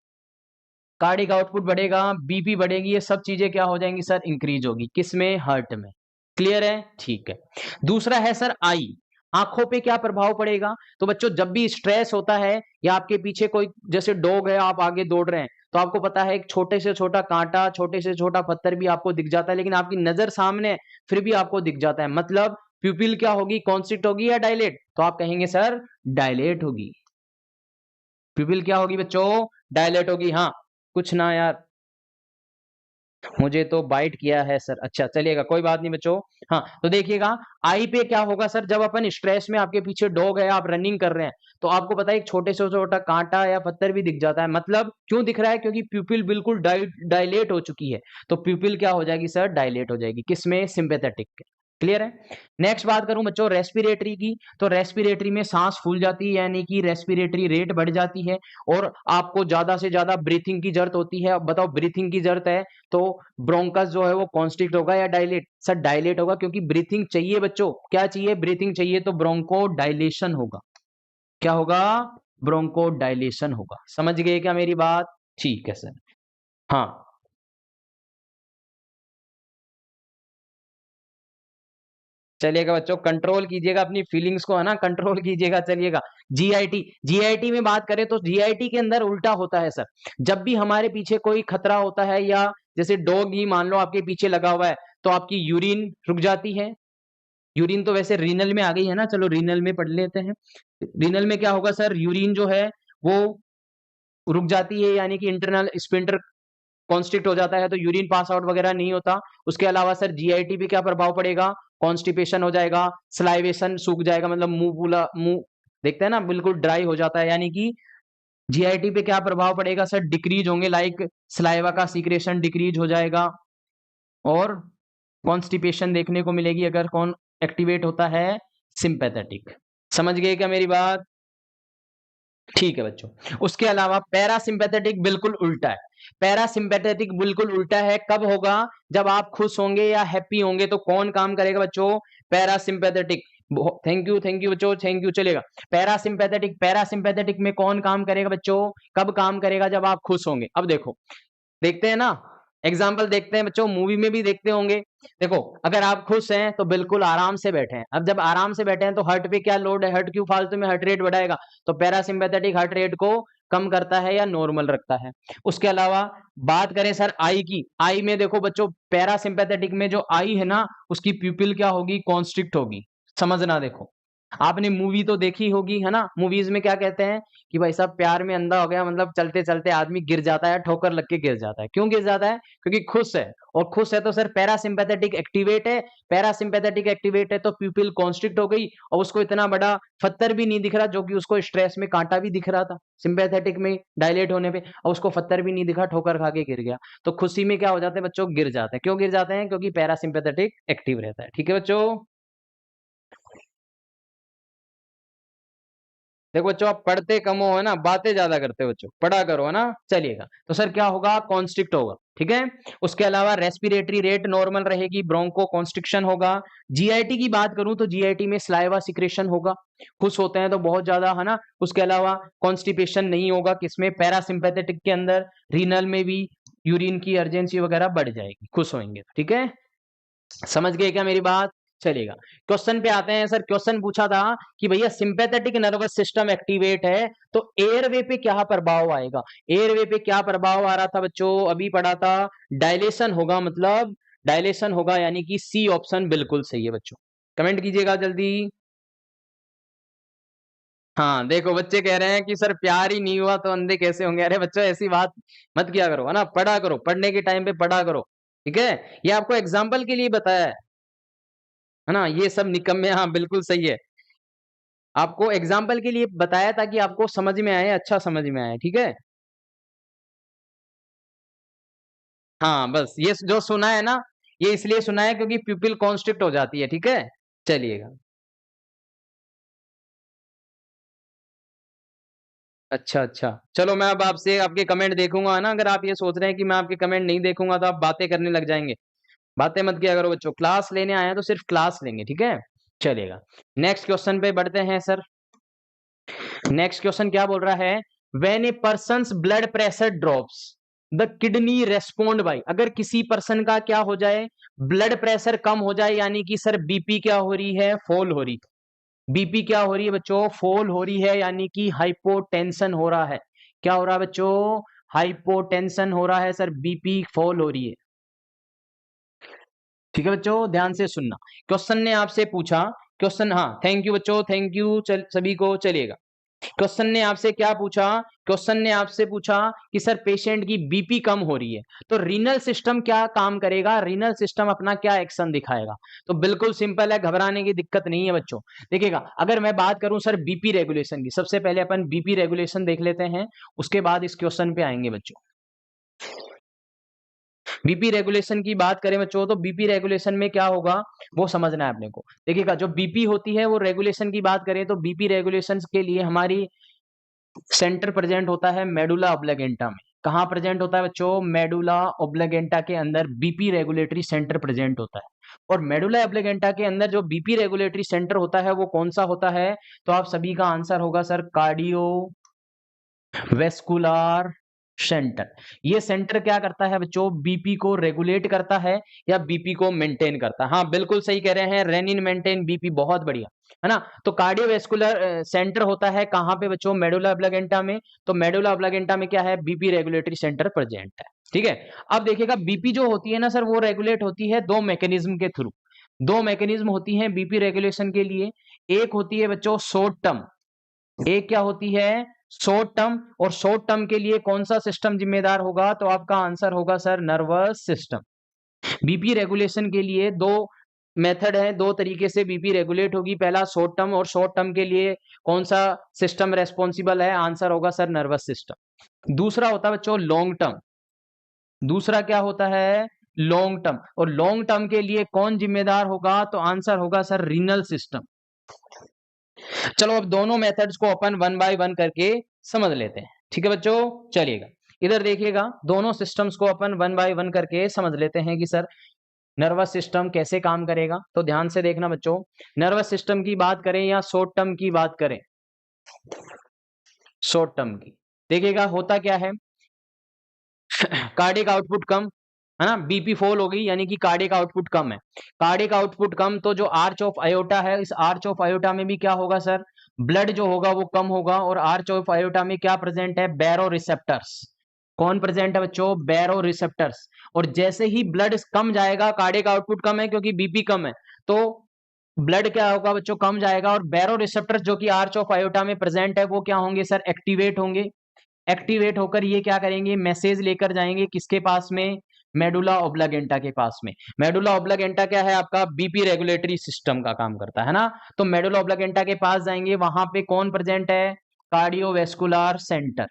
कार्डियक आउटपुट बढ़ेगा, बीपी बढ़ेगी, ये सब चीजें क्या हो जाएंगी सर, इंक्रीज होगी, किसमें, हार्ट में। क्लियर है, ठीक है। दूसरा है सर आई, आंखों पे क्या प्रभाव पड़ेगा। तो बच्चों जब भी स्ट्रेस होता है या आपके पीछे कोई, जैसे डॉग है, आप आगे दौड़ रहे हैं, तो आपको पता है एक छोटे से छोटा कांटा, छोटे से छोटा पत्थर भी आपको दिख जाता है, लेकिन आपकी नजर सामने है, फिर भी आपको दिख जाता है, मतलब प्यूपिल क्या होगी, कॉन्स्ट्रिक्ट होगी या डायलेट। तो आप कहेंगे सर डायलेट होगी। प्यूपिल क्या होगी बच्चों, डायलेट होगी। हाँ कुछ ना यार, मुझे तो बाइट किया है सर, अच्छा चलिएगा कोई बात नहीं बच्चों। हाँ तो देखिएगा, आई पे क्या होगा सर, जब अपन स्ट्रेस में, आपके पीछे डॉग है, आप रनिंग कर रहे हैं, तो आपको पता है एक छोटे से छोटा कांटा या पत्थर भी दिख जाता है, मतलब क्यों दिख रहा है, क्योंकि प्यूपिल बिल्कुल डायलेट हो चुकी है। तो प्यूपिल क्या हो जाएगी सर, डायलेट हो जाएगी, किसमें, सिंपैथेटिक। क्लियर है। नेक्स्ट बात करूं बच्चों रेस्पिरेटरी की, तो रेस्पिरेटरी में सांस फूल जाती है, यानी कि रेस्पिरेटरी रेट बढ़ जाती है, और आपको ज्यादा से ज्यादा ब्रीथिंग की जरूरत होती है। अब बताओ, ब्रीथिंग की जरूरत है तो ब्रोंकस जो है वो कॉन्स्ट्रिक्ट होगा या डायलेट, सर डायलेट होगा, क्योंकि ब्रीथिंग चाहिए बच्चों, क्या चाहिए, ब्रीथिंग चाहिए, तो ब्रोंको डायलेशन होगा। क्या होगा, ब्रोंको डायलेशन होगा। समझ गए क्या मेरी बात, ठीक है सर। हाँ चलिएगा बच्चों, कंट्रोल कीजिएगा अपनी फीलिंग्स को, है ना, कंट्रोल कीजिएगा। चलिएगा, जीआईटी, जीआईटी में बात करें तो जीआईटी के अंदर उल्टा होता है सर। जब भी हमारे पीछे कोई खतरा होता है, या जैसे डॉग ही मान लो आपके पीछे लगा हुआ है, तो आपकी यूरिन रुक जाती है। यूरिन तो वैसे रीनल में आ गई है ना, चलो रीनल में पढ़ लेते हैं। रीनल में क्या होगा सर, यूरिन जो है वो रुक जाती है, यानी कि इंटरनल स्पिंटर कॉन्स्ट्रिक्ट हो जाता है, तो यूरिन पास आउट वगैरह नहीं होता। उसके अलावा सर जीआईटी पे क्या प्रभाव पड़ेगा, कॉन्स्टिपेशन हो जाएगा, स्लाइवेशन सूख जाएगा, मतलब मुंह पूरा, मुंह देखते हैं ना बिल्कुल ड्राई हो जाता है, यानी कि जीआईटी पे क्या प्रभाव पड़ेगा सर, डिक्रीज होंगे, लाइक स्लाइवा का सीक्रेशन डिक्रीज हो जाएगा, और कॉन्स्टिपेशन देखने को मिलेगी अगर कौन एक्टिवेट होता है, सिंपैथेटिक। समझ गए क्या मेरी बात? ठीक है बच्चों। उसके अलावा पैरासिम्पैथेटिक बिल्कुल उल्टा है। पैरासिम्पैथेटिक बिल्कुल उल्टा है, कब होगा, जब आप खुश होंगे या हैप्पी होंगे, तो कौन काम करेगा बच्चों, पैरासिम्पैथेटिक। थैंक यू बच्चों, थैंक यू। चलेगा, पैरासिम्पैथेटिक, पैरासिम्पैथेटिक में कौन काम करेगा बच्चों, कब काम करेगा, जब आप खुश होंगे। अब देखो, देखते हैं ना, एग्जाम्पल देखते हैं बच्चों, मूवी में भी देखते होंगे। देखो, अगर आप खुश हैं तो बिल्कुल आराम से बैठे हैं। अब जब आराम से बैठे हैं तो हार्ट पे क्या लोड है, हार्ट क्यों फालतू में हार्ट रेट बढ़ाएगा, तो पैरासिम्पैथेटिक हार्ट रेट को कम करता है या नॉर्मल रखता है। उसके अलावा बात करें सर आई की, आई में देखो बच्चों, पैरासिम्पैथेटिक में जो आई है ना, उसकी प्यूपिल क्या होगी, कॉन्स्ट्रिक्ट होगी। समझना, देखो आपने मूवी तो देखी होगी, है ना, मूवीज में क्या कहते हैं कि भाई साहब प्यार में अंधा हो गया, मतलब चलते चलते आदमी गिर जाता है, ठोकर लग के गिर जाता है। क्यों गिर जाता है, क्योंकि खुश है, और खुश है तो सर पैरासिम्पैथेटिक एक्टिवेट है, पैरासिम्पैथेटिक एक्टिवेट है तो प्यूपिल कॉन्स्ट्रिक्ट हो गई, और उसको इतना बड़ा पत्थर भी नहीं दिख रहा, जो कि उसको स्ट्रेस में कांटा भी दिख रहा था सिंपैथेटिक में डायलेट होने पे, और उसको पत्थर भी नहीं दिखा, ठोकर खा के गिर गया। तो खुशी में क्या हो जाते हैं बच्चों, गिर जाते हैं। क्यों गिर जाते हैं, क्योंकि पैरासिम्पैथेटिक एक्टिव रहता है। ठीक है बच्चों। देखो बच्चों, आप पढ़ते कम हो, है ना, बातें ज्यादा करते हो बच्चों, पढ़ा करो, है ना। चलिएगा, तो सर क्या होगा, कॉन्स्ट्रिक्ट होगा, ठीक है। उसके अलावा रेस्पिरेटरी रेट नॉर्मल रहेगी, ब्रोंको कॉन्स्ट्रिक्शन होगा। जीआईटी की बात करूं तो जीआईटी में स्लाइवा सिक्रेशन होगा, खुश होते हैं तो बहुत ज्यादा, है ना। उसके अलावा कॉन्स्टिपेशन नहीं होगा, किसमें, पैरासिम्पैथेटिक के अंदर। रीनल में भी यूरिन की अर्जेंसी वगैरह बढ़ जाएगी, खुश होंगे, ठीक है। समझ गए क्या मेरी बात? चलेगा, क्वेश्चन पे आते हैं। सर क्वेश्चन पूछा था कि भैया सिंपैथेटिक नर्वस सिस्टम एक्टिवेट है तो एयरवे पे क्या प्रभाव आएगा। एयरवे पे क्या प्रभाव आ रहा था बच्चों, अभी पढ़ा था, डायलेशन होगा, मतलब डायलेशन होगा, यानी कि सी ऑप्शन बिल्कुल सही है बच्चों। कमेंट कीजिएगा जल्दी। हाँ देखो, बच्चे कह रहे हैं कि सर प्यार ही नहीं हुआ तो अंधे कैसे होंगे। अरे बच्चों, ऐसी बात मत किया करो, है ना, पढ़ा करो, पढ़ने के टाइम पे पढ़ा करो, ठीक है। ये आपको एग्जाम्पल के लिए बताया है ना, ये सब निकम्मे, हाँ बिल्कुल सही है। आपको एग्जाम्पल के लिए बताया ताकि आपको समझ में आए, अच्छा समझ में आए, ठीक है। हाँ बस ये जो सुना है ना, ये इसलिए सुना है क्योंकि प्यूपिल कॉन्स्ट्रिक्ट हो जाती है, ठीक है। चलिएगा, अच्छा अच्छा, चलो मैं अब आपसे आपके कमेंट देखूंगा, है ना। अगर आप ये सोच रहे हैं कि मैं आपके कमेंट नहीं देखूंगा तो आप बातें करने लग जाएंगे। बातें मत किया करो बच्चों, क्लास लेने आए हैं तो सिर्फ क्लास लेंगे, ठीक है। चलिएगा, नेक्स्ट क्वेश्चन पे बढ़ते हैं सर। नेक्स्ट क्वेश्चन क्या बोल रहा है, when a person's blood pressure drops the kidney respond by. अगर किसी पर्सन का क्या हो जाए, ब्लड प्रेशर कम हो जाए, यानी कि सर बीपी क्या हो रही है, फॉल हो रही। बीपी क्या हो रही है बच्चों, फॉल हो रही है, यानी कि हाइपोटेंशन हो रहा है। क्या हो रहा है बच्चों, हाइपोटेंशन हो रहा है सर, बीपी फॉल हो रही है। ठीक है बच्चों, ध्यान से सुनना। क्वेश्चन ने आपसे पूछा, क्वेश्चन, हाँ थैंक यू बच्चों, थैंक यू, सभी को। चलिएगा, क्वेश्चन ने आपसे क्या पूछा, क्वेश्चन ने आपसे पूछा कि सर पेशेंट की बीपी कम हो रही है तो रीनल सिस्टम क्या काम करेगा, रीनल सिस्टम अपना क्या एक्शन दिखाएगा। तो बिल्कुल सिंपल है, घबराने की दिक्कत नहीं है बच्चों। देखिएगा, अगर मैं बात करूं सर बीपी रेगुलेशन की, सबसे पहले अपन बीपी रेगुलेशन देख लेते हैं, उसके बाद इस क्वेश्चन पे आएंगे बच्चों। बीपी रेगुलेशन की बात करें बच्चों, तो बीपी रेगुलेशन में क्या होगा वो समझना है अपने को। देखिएगा, जो बीपी होती है वो रेगुलेशन की बात करें तो बीपी रेगुलेशन के लिए हमारी सेंटर प्रेजेंट होता है मेडुला ऑब्लिगेंटा में। कहाँ प्रेजेंट होता है बच्चों, मेडुला ऑब्लिगेंटा के अंदर बीपी रेगुलेटरी सेंटर प्रेजेंट होता है। और मेडुला ऑब्लिगेंटा के अंदर जो बीपी रेगुलेटरी सेंटर होता है वो कौन सा होता है, तो आप सभी का आंसर होगा सर कार्डियो वेस्कुलर सेंटर। ये सेंटर क्या करता है बच्चों, बीपी को रेगुलेट करता है या बीपी को मेंटेन करता है। हाँ बिल्कुल सही कह रहे हैं, रेनिन मेंटेन बीपी, बहुत बढ़िया, है ना। तो कार्डियोवैस्कुलर सेंटर होता है कहाँ पे बच्चों, मेडुला ऑब्लिगेंटा में। तो मेडुला ऑब्लिगेंटा में क्या है, बीपी रेगुलेटरी सेंटर प्रेजेंट है, ठीक है। अब देखिएगा बीपी जो होती है ना सर, वो रेगुलेट होती है दो मैकेनिज्म के थ्रू। दो मैकेनिज्म होती हैं बीपी रेगुलेशन के लिए। एक होती है बच्चों शॉर्ट टर्म, एक क्या होती है शॉर्ट टर्म। और शॉर्ट टर्म के लिए कौन सा सिस्टम जिम्मेदार होगा, तो आपका आंसर होगा sir nervous system. BP regulation के लिए दो मेथड है, दो तरीके से बीपी रेगुलेट होगी, पहला शॉर्ट टर्म, और शॉर्ट टर्म के लिए कौन सा सिस्टम रेस्पॉन्सिबल है, आंसर होगा सर नर्वस सिस्टम। दूसरा होता है बच्चों लॉन्ग टर्म, दूसरा क्या होता है लॉन्ग टर्म। और लॉन्ग टर्म के लिए कौन जिम्मेदार होगा, तो आंसर होगा सर रीनल सिस्टम। चलो अब दोनों मेथड्स को अपन वन बाय वन करके समझ लेते हैं, ठीक है बच्चों। चलिएगा इधर देखिएगा, दोनों सिस्टम्स को अपन वन बाय वन करके समझ लेते हैं कि सर नर्वस सिस्टम कैसे काम करेगा। तो ध्यान से देखना बच्चों, नर्वस सिस्टम की बात करें या शॉर्ट टर्म की बात करें, शॉर्ट टर्म की देखिएगा होता क्या है, कार्डिक आउटपुट कम, है ना, बीपी फॉल हो गई यानी कि कार्डिक आउटपुट कम है। कार्डिक आउटपुट कम, तो जो आर्च ऑफ आयोटा है, इस आर्च ऑफ आयोटा में भी क्या होगा सर, ब्लड जो होगा वो कम होगा। और आर्च ऑफ आयोटा में क्या प्रेजेंट है, बैरो रिसेप्टर्स। कौन प्रेजेंट है बच्चों, बैरो रिसेप्टर्स। और जैसे ही ब्लड कम जाएगा, कार्डिक आउटपुट कम है क्योंकि बीपी कम है, तो ब्लड क्या होगा बच्चों, कम जाएगा। और बैरो रिसेप्टर्स जो कि आर्च ऑफ आयोटा में प्रेजेंट है, वो क्या होंगे सर, एक्टिवेट होंगे। एक्टिवेट होकर ये क्या करेंगे, मैसेज लेकर जाएंगे किसके पास में, मेडुला ऑब्लिगेंटा के पास में। मेडुला ऑब्लिगेंटा क्या है आपका, बीपी रेगुलेटरी सिस्टम का काम करता है ना। तो मेडुला ऑब्लिगेंटा के पास जाएंगे, वहां पे कौन प्रेजेंट है, कार्डियोवैस्कुलर सेंटर।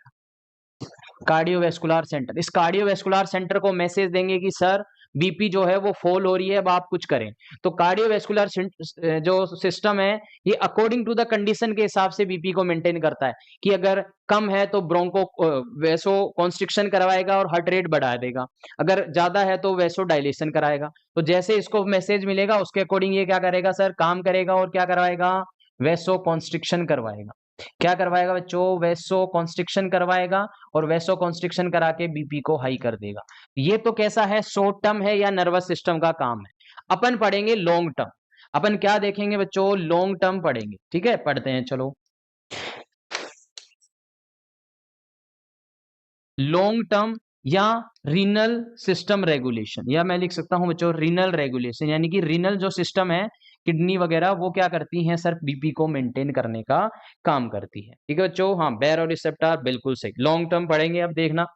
कार्डियोवैस्कुलर सेंटर, इस कार्डियोवैस्कुलर सेंटर को मैसेज देंगे कि सर बीपी जो है वो फॉल हो रही है, अब आप कुछ करें। तो कार्डियोवैस्कुलर जो सिस्टम है, ये अकॉर्डिंग टू द कंडीशन के हिसाब से बीपी को मेंटेन करता है। कि अगर कम है तो ब्रोंको वैसो कॉन्स्ट्रिक्शन करवाएगा और हार्ट रेट बढ़ा देगा, अगर ज्यादा है तो वैसो डायलेशन कराएगा। तो जैसे इसको मैसेज मिलेगा उसके अकॉर्डिंग ये क्या करेगा सर, काम करेगा और क्या करवाएगा, वैसो कॉन्स्ट्रिक्शन करवाएगा। क्या करवाएगा बच्चों, वैसो कॉन्स्ट्रिक्शन करवाएगा, और वैसो कॉन्स्ट्रिक्शन करा के बीपी को हाई कर देगा। ये तो कैसा है, शॉर्ट टर्म है या नर्वस सिस्टम का काम है। अपन पढ़ेंगे लॉन्ग टर्म। अपन क्या देखेंगे बच्चों, लॉन्ग टर्म पढ़ेंगे, ठीक है, पढ़ते हैं चलो। लॉन्ग टर्म या रीनल सिस्टम रेगुलेशन, या मैं लिख सकता हूं बच्चों रीनल रेगुलेशन, यानी कि रीनल जो सिस्टम है, किडनी वगैरह, वो क्या करती हैं सर, बीपी को मेंटेन करने का काम करती है, ठीक है बच्चों। हाँ बैरो रिसेप्टर बिल्कुल सही, लॉन्ग टर्म पढ़ेंगे अब देखना।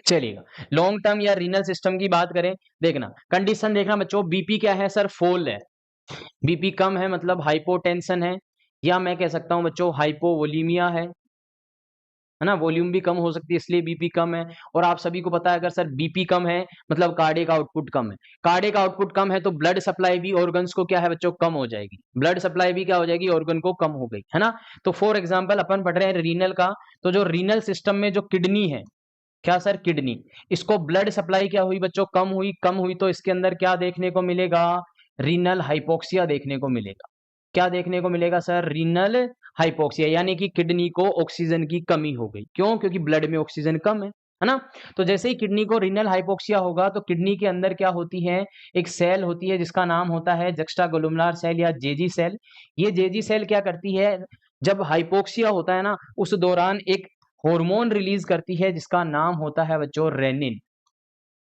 चलिएगा लॉन्ग टर्म या रीनल सिस्टम की बात करें, देखना कंडीशन देखना बच्चों, बीपी क्या है सर, फॉल है। बीपी कम है मतलब हाइपोटेंशन है, या मैं कह सकता हूं बच्चों हाइपोवोलीमिया है ना, वॉल्यूम भी कम हो सकती है इसलिए बीपी कम है। और आप सभी को पता है अगर सर बीपी कम है मतलब कार्डियक आउटपुट कम है। कार्डियक आउटपुट कम है तो ब्लड सप्लाई भी ऑर्गन्स को क्या है बच्चों, कम हो जाएगी। ब्लड सप्लाई भी क्या हो जाएगी, ऑर्गन को कम हो गई, है ना। तो फॉर एग्जाम्पल अपन पढ़ रहे हैं रीनल का, तो जो रीनल सिस्टम में जो किडनी है, क्या सर, किडनी, इसको ब्लड सप्लाई क्या हुई बच्चों, कम हुई। कम हुई तो इसके अंदर क्या देखने को मिलेगा, रीनल हाइपोक्सिया देखने को मिलेगा। क्या देखने को मिलेगा सर, रीनल हाइपोक्सिया, यानी कि किडनी को ऑक्सीजन की कमी हो गई। क्यों, क्योंकि ब्लड में ऑक्सीजन कम है ना। तो जैसे ही किडनी को रीनल हाइपोक्सिया होगा, तो किडनी के अंदर क्या होती है, एक सेल होती है जिसका नाम होता है जक्स्टाग्लोमेरुलर सेल या जेजी सेल। ये जेजी सेल क्या करती है, जब हाइपोक्सिया होता है ना, उस दौरान एक हार्मोन रिलीज करती है जिसका नाम होता है बच्चों रेनिन।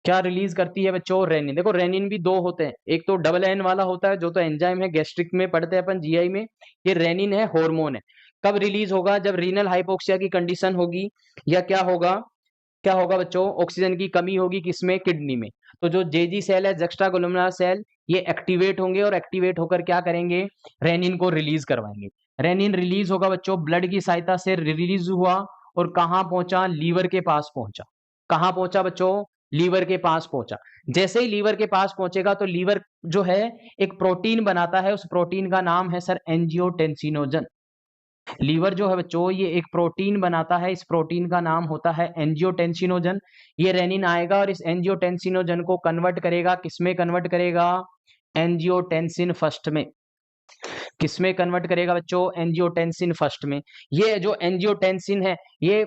क्या रिलीज करती है बच्चों, रेनिन। देखो रेनिन भी दो होते हैं, एक तो डबल एन वाला होता है जो तो एंजाइम है, गैस्ट्रिक में पढ़ते हैं अपन, जीआई में। ये रेनिन है, हार्मोन है। कब रिलीज होगा, जब रीनल हाइपोक्सिया की कंडीशन होगी, या क्या होगा, क्या होगा बच्चों, ऑक्सीजन की कमी होगी किसमें, किडनी में। तो जो जेजी सेल है, जक्स्टाग्लोमेरुलर सेल, ये एक्टिवेट होंगे और एक्टिवेट होकर क्या करेंगे, रेनिन को रिलीज करवाएंगे। रेनिन रिलीज होगा बच्चों, ब्लड की सहायता से रिलीज हुआ, और कहां पहुंचा, लीवर के पास पहुंचा। कहां पहुंचा बच्चों, लीवर के पास पहुंचा। जैसे ही लीवर के पास पहुंचेगा तो लीवर जो है एक प्रोटीन बनाता है, उस प्रोटीन का नाम है सर एंजियोटेंसिनोजन। लीवर जो है बच्चों ये एक प्रोटीन बनाता है, इस प्रोटीन का नाम होता है एंजियोटेंसिनोजन। ये रेनिन आएगा और इस एंजियोटेंसिनोजन को कन्वर्ट करेगा, किसमें कन्वर्ट करेगा, एंजियोटेंसिन फर्स्ट में। किसमें कन्वर्ट करेगा बच्चों, एंजियोटेंसिन फर्स्ट में। ये जो एंजियोटेंसिन है, ये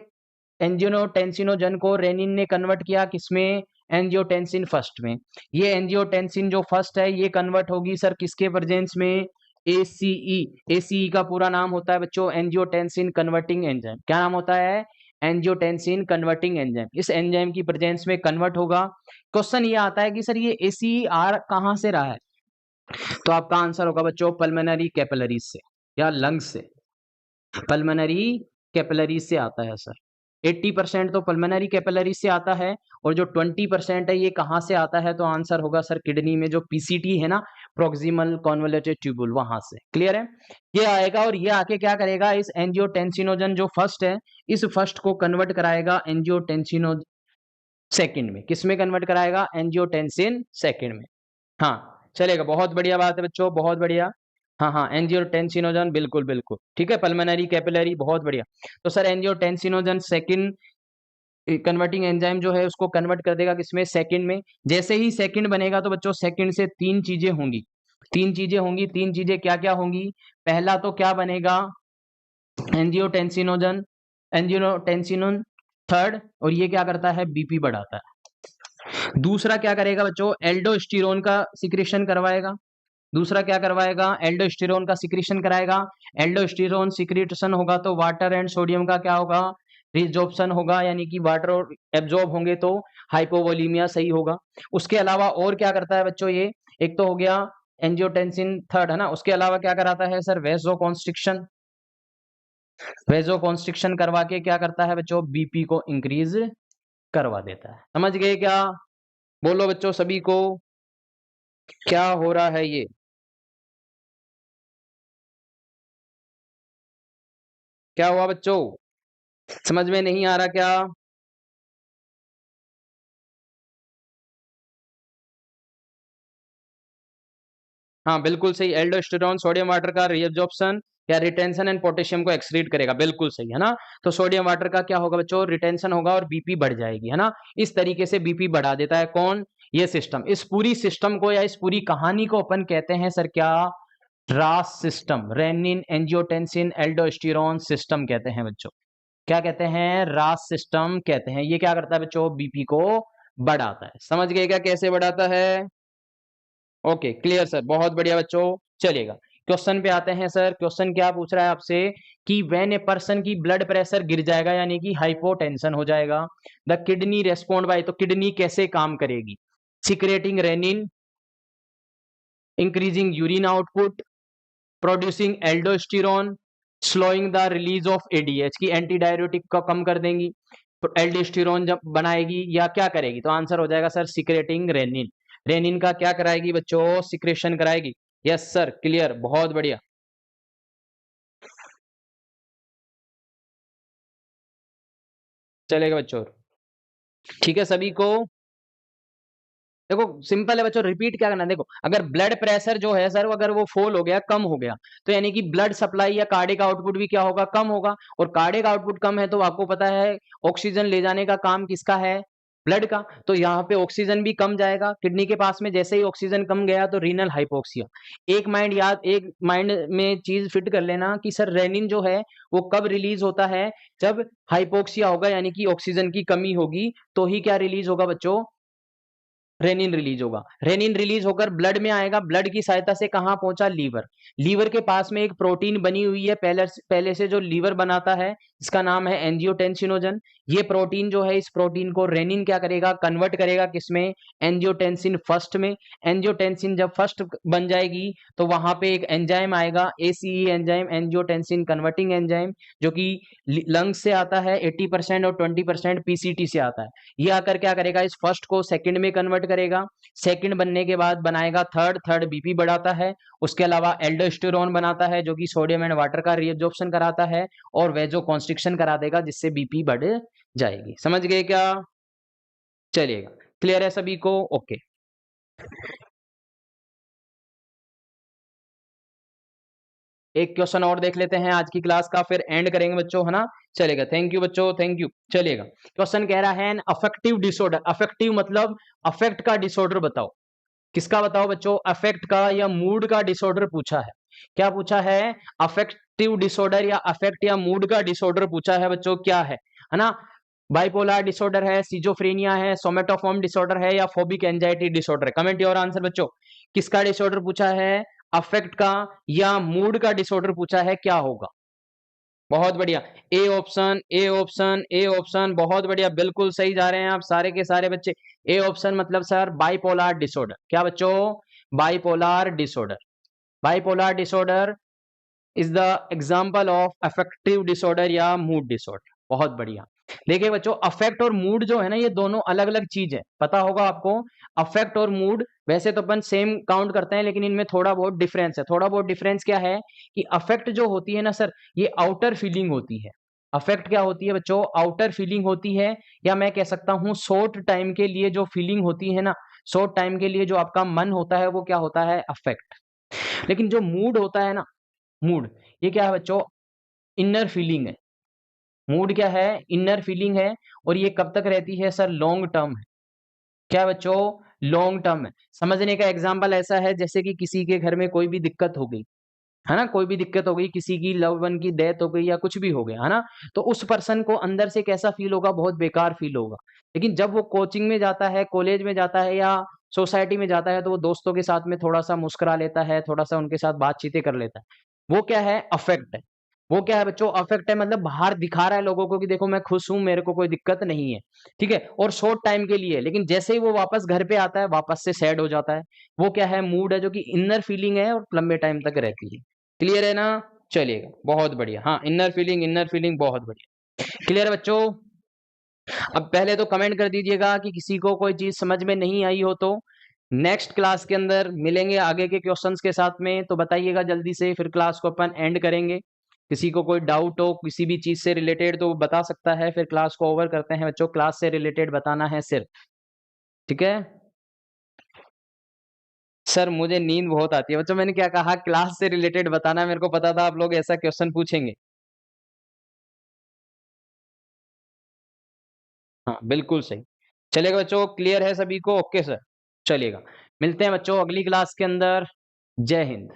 एंजियोटेंसिनोजन को रेनिन ने कन्वर्ट किया किसमें, एंजियोटेंसिन फर्स्ट में। ये एंजियोटेंसिन जो फर्स्ट है ये कन्वर्ट होगी सर किसके प्रेजेंस में, एसीई। एसीई का पूरा नाम होता है बच्चों एंजियोटेंसिन कन्वर्टिंग एंजाइम। क्या नाम होता है, एंजियोटेंसिन कन्वर्टिंग एंजाइम। इस एंजाइम की प्रेजेंस में कन्वर्ट होगा। क्वेश्चन ये आता है कि सर ये एसीई आर कहां से रहा है, तो आपका आंसर होगा बच्चों पल्मोनरी कैपिलरीज से या लंग्स से। पल्मोनरी कैपिलरीज से आता है सर। 80% तो पल्मोनरी कैपिलरीज से आता है और जो 20% है ये कहां से आता है, तो आंसर होगा सर किडनी में जो पीसीटी है ना, प्रोक्सिमल कॉन्वोल्यूटेड ट्यूबुल, वहां से। क्लियर है, ये आएगा और ये आके क्या करेगा, इस एंजियोटेंसिनोजन जो फर्स्ट है इस फर्स्ट को कन्वर्ट कराएगा एंजियोटेंसिनो सेकंड में। किसमें कन्वर्ट कराएगा, एंजियोटेंसिन सेकंड में। हाँ चलेगा, बहुत बढ़िया बात है बच्चों, बहुत बढ़िया। हाँ हाँ एंजियोटेंसिनोजन, बिल्कुल बिल्कुल ठीक है, पल्मोनरी कैपिलरी, बहुत बढ़िया। तो sir angiotensinogen second converting enzyme जो है उसको कन्वर्ट कर देगा किसमें, सेकंड में। जैसे ही सेकंड बनेगा तो बच्चों सेकंड से तीन चीजें होंगी, तीन चीजें होंगी। तीन चीजें क्या क्या होंगी, पहला तो क्या बनेगा, एंजियोटेंसिनोजन, एंजियोटेंसिनोन थर्ड, और ये क्या करता है, बीपी बढ़ाता है। दूसरा क्या करेगा बच्चों, एल्डोस्टेरोन का सिक्रेशन करवाएगा। दूसरा क्या करवाएगा, एल्डोस्टेरोन का सिक्रेशन कराएगा। एल्डोस्टेरोन सिक्रेशन होगा तो वाटर एंड सोडियम का क्या होगा, रिजॉर्प्शन होगा, यानी कि वाटर और एब्जॉर्ब होंगे तो हाइपोवोलीमिया सही होगा। उसके अलावा और क्या करता है बच्चों ये, एक तो हो गया एंजियोटेंसिन थर्ड है ना, उसके अलावा क्या कराता है सर, वेसोकॉन्स्ट्रिक्शन। वेसोकॉन्स्ट्रिक्शन करवा के क्या करता है बच्चों, बीपी को इंक्रीज करवा देता है। समझ गए क्या, बोलो बच्चों सभी को क्या हो रहा है ये, क्या हुआ बच्चों, समझ में नहीं आ रहा क्या। हाँ बिल्कुल सही, एल्डोस्टेरोन सोडियम वाटर का रीअब्जॉर्प्शन या रिटेंशन एंड पोटेशियम को एक्सक्रीट करेगा, बिल्कुल सही है ना। तो सोडियम वाटर का क्या होगा बच्चों, रिटेंशन होगा और बीपी बढ़ जाएगी, है ना। इस तरीके से बीपी बढ़ा देता है कौन, ये सिस्टम। इस पूरी सिस्टम को या इस पूरी कहानी को अपन कहते हैं सर क्या, रास system, renin angiotensin aldosterone system कहते हैं बच्चों। क्या कहते हैं, रास सिस्टम कहते हैं। ये क्या करता है बच्चों, बीपी को बढ़ाता है। समझ गए क्या कैसे बढ़ाता है, ओके क्लियर सर, बहुत बढ़िया बच्चों। चलिएगा क्वेश्चन पे आते हैं सर। क्वेश्चन क्या पूछ रहा है आपसे कि व्हेन ए पर्सन की ब्लड प्रेशर गिर जाएगा यानी कि हाइपोटेंशन हो जाएगा, द किडनी रेस्पॉन्ड बाय, तो किडनी कैसे काम करेगी, secreting renin, increasing urine output, producing aldosterone, slowing the release of ADH, की एंटी डायरेटिक को कम कर देंगी, एल्डोस्टेरोन जब बनाएगी, या क्या करेगी, तो आंसर हो जाएगा सर सिक्रेटिंग रेनिन। रेनिन का क्या कराएगी बच्चों, सिक्रेशन कराएगी। यस सर क्लियर, बहुत बढ़िया। चलेगा बच्चों, ठीक है सभी को। देखो सिंपल है बच्चों, रिपीट क्या करना है, देखो अगर ब्लड प्रेशर जो है सर अगर वो फॉल हो गया, कम हो गया, तो यानी कि ब्लड सप्लाई या कार्डियक आउटपुट भी क्या होगा, कम होगा। और कार्डियक आउटपुट कम है तो आपको पता है ऑक्सीजन ले जाने का काम किसका है, ब्लड का। तो यहाँ पे ऑक्सीजन भी कम जाएगा किडनी के पास में। जैसे ही ऑक्सीजन कम गया तो रीनल हाइपोक्सिया। एक माइंड में चीज फिट कर लेना कि सर रेनिन जो है वो कब रिलीज होता है, जब हाइपोक्सिया होगा यानी कि ऑक्सीजन की कमी होगी, तो ही क्या रिलीज होगा बच्चों, रेनिन रिलीज होगा। रेनिन रिलीज होकर ब्लड में आएगा, ब्लड की सहायता से कहां पहुंचा, लीवर। लीवर के पास में एक प्रोटीन बनी हुई है पहले से जो लीवर बनाता है, इसका नाम है एंजियोटेंसिनोजन। ये प्रोटीन जो है, इस प्रोटीन को रेनिन क्या करेगा, कन्वर्ट करेगा किसमें, एंजियोटेंसिन फर्स्ट में। एंजियोटेंसिन जब फर्स्ट बन जाएगी तो वहां पे एक एंजाइम आएगा, ACE enzyme, angiotensin converting enzyme, जो कि लंग्स से आता है 80% और 20% पीसीटी से आता है। ये आकर क्या करेगा, इस फर्स्ट को सेकंड में कन्वर्ट करेगा। सेकंड बनने के बाद बनाएगा थर्ड, थर्ड बीपी बढ़ाता है। उसके अलावा एल्डोस्टेरोन बनाता है जो कि सोडियम एंड वाटर का रीअब्जॉर्प्शन कराता है, और वेजो कॉन्स्ट्रिक्शन करा देगा जिससे बीपी बढ़ जाएगी। समझ गए क्या, चलिएगा क्लियर है सभी को, ओके। एक क्वेश्चन और देख लेते हैं आज की क्लास का, फिर एंड करेंगे बच्चों, है ना। चलेगा, थैंक यू बच्चों, थैंक यू। चलेगा क्वेश्चन कह रहा है एन अफेक्टिव डिसऑर्डर, अफेक्टिव मतलब अफेक्ट का डिसऑर्डर बताओ। किसका बताओ बच्चों, अफेक्ट का या मूड का डिसऑर्डर पूछा है। क्या पूछा है, अफेक्टिव डिसऑर्डर या अफेक्ट या मूड का डिसऑर्डर पूछा है बच्चों, क्या है ना। बाइपोलर डिसऑर्डर है, सिजोफ्रेनिया है, सोमेटोफॉर्म डिसऑर्डर है, या फोबिक एंजाइटी डिसऑर्डर है? कमेंट योर आंसर बच्चों। किसका डिसऑर्डर पूछा है? अफेक्ट का या मूड का डिसऑर्डर पूछा है, क्या होगा? बहुत बढ़िया, A option, A option, A option, बहुत बढ़िया, बिल्कुल सही जा रहे हैं आप सारे के सारे बच्चे। ए ऑप्शन मतलब सर बाइपोलर डिसऑर्डर। क्या बच्चों? Bipolar disorder. Bipolar disorder is the example of affective disorder या मूड डिसऑर्डर। बहुत बढ़िया। देखिए बच्चों, अफेक्ट और मूड जो है ना, ये दोनों अलग अलग चीज है, पता होगा आपको। अफेक्ट और मूड वैसे तो अपन सेम काउंट करते हैं, लेकिन इनमें थोड़ा बहुत डिफरेंस है। थोड़ा बहुत डिफरेंस क्या है कि अफेक्ट जो होती है ना सर, ये आउटर फीलिंग होती है। अफेक्ट क्या होती है बच्चों? आउटर फीलिंग होती है, या मैं कह सकता हूं शॉर्ट टाइम के लिए जो फीलिंग होती है ना, शॉर्ट टाइम के लिए जो आपका मन होता है, वो क्या होता है? अफेक्ट। लेकिन जो मूड होता है ना, मूड, ये क्या है बच्चों? इनर फीलिंग है। मूड क्या है? इनर फीलिंग है। और ये कब तक रहती है सर? लॉन्ग टर्म है। क्या बच्चों? लॉन्ग टर्म है। समझने का एग्जांपल ऐसा है जैसे कि किसी के घर में कोई भी दिक्कत हो गई है ना, कोई भी दिक्कत हो गई, किसी की लव वन की डेथ हो गई या कुछ भी हो गया है ना, तो उस पर्सन को अंदर से कैसा फील होगा? बहुत बेकार फील होगा। लेकिन जब वो कोचिंग में जाता है, कॉलेज में जाता है, या सोसाइटी में जाता है, तो वो दोस्तों के साथ में थोड़ा सा मुस्कुरा लेता है, थोड़ा सा उनके साथ बातचीतें कर लेता है। वो क्या है? अफेक्ट है। वो क्या है बच्चों? अफेक्ट है, मतलब बाहर दिखा रहा है लोगों को कि देखो मैं खुश हूं, मेरे को कोई दिक्कत नहीं है। ठीक है, और शॉर्ट टाइम के लिए। लेकिन जैसे ही वो वापस घर पे आता है, वापस से सैड हो जाता है। वो क्या है? मूड है, जो कि इनर फीलिंग है और लंबे टाइम तक रहती है। क्लियर है ना? चलिएगा, बहुत बढ़िया। हाँ, इनर फीलिंग, इनर फीलिंग, बहुत बढ़िया। क्लियर है बच्चों? अब पहले तो कमेंट कर दीजिएगा कि किसी को कोई चीज समझ में नहीं आई हो तो। नेक्स्ट क्लास के अंदर मिलेंगे आगे के क्वेश्चंस के साथ में, तो बताइएगा जल्दी से, फिर क्लास को अपन एंड करेंगे। किसी को कोई डाउट हो किसी भी चीज से रिलेटेड तो वो बता सकता है, फिर क्लास को ओवर करते हैं बच्चों। क्लास से रिलेटेड बताना है सिर्फ, ठीक है? सर मुझे नींद बहुत आती है बच्चों, मैंने क्या कहा? क्लास से रिलेटेड बताना है। मेरे को पता था आप लोग ऐसा क्वेश्चन पूछेंगे। हाँ बिल्कुल सही। चलेगा बच्चों, क्लियर है सभी को? ओके सर, चलेगा। मिलते हैं बच्चों अगली क्लास के अंदर। जय हिंद।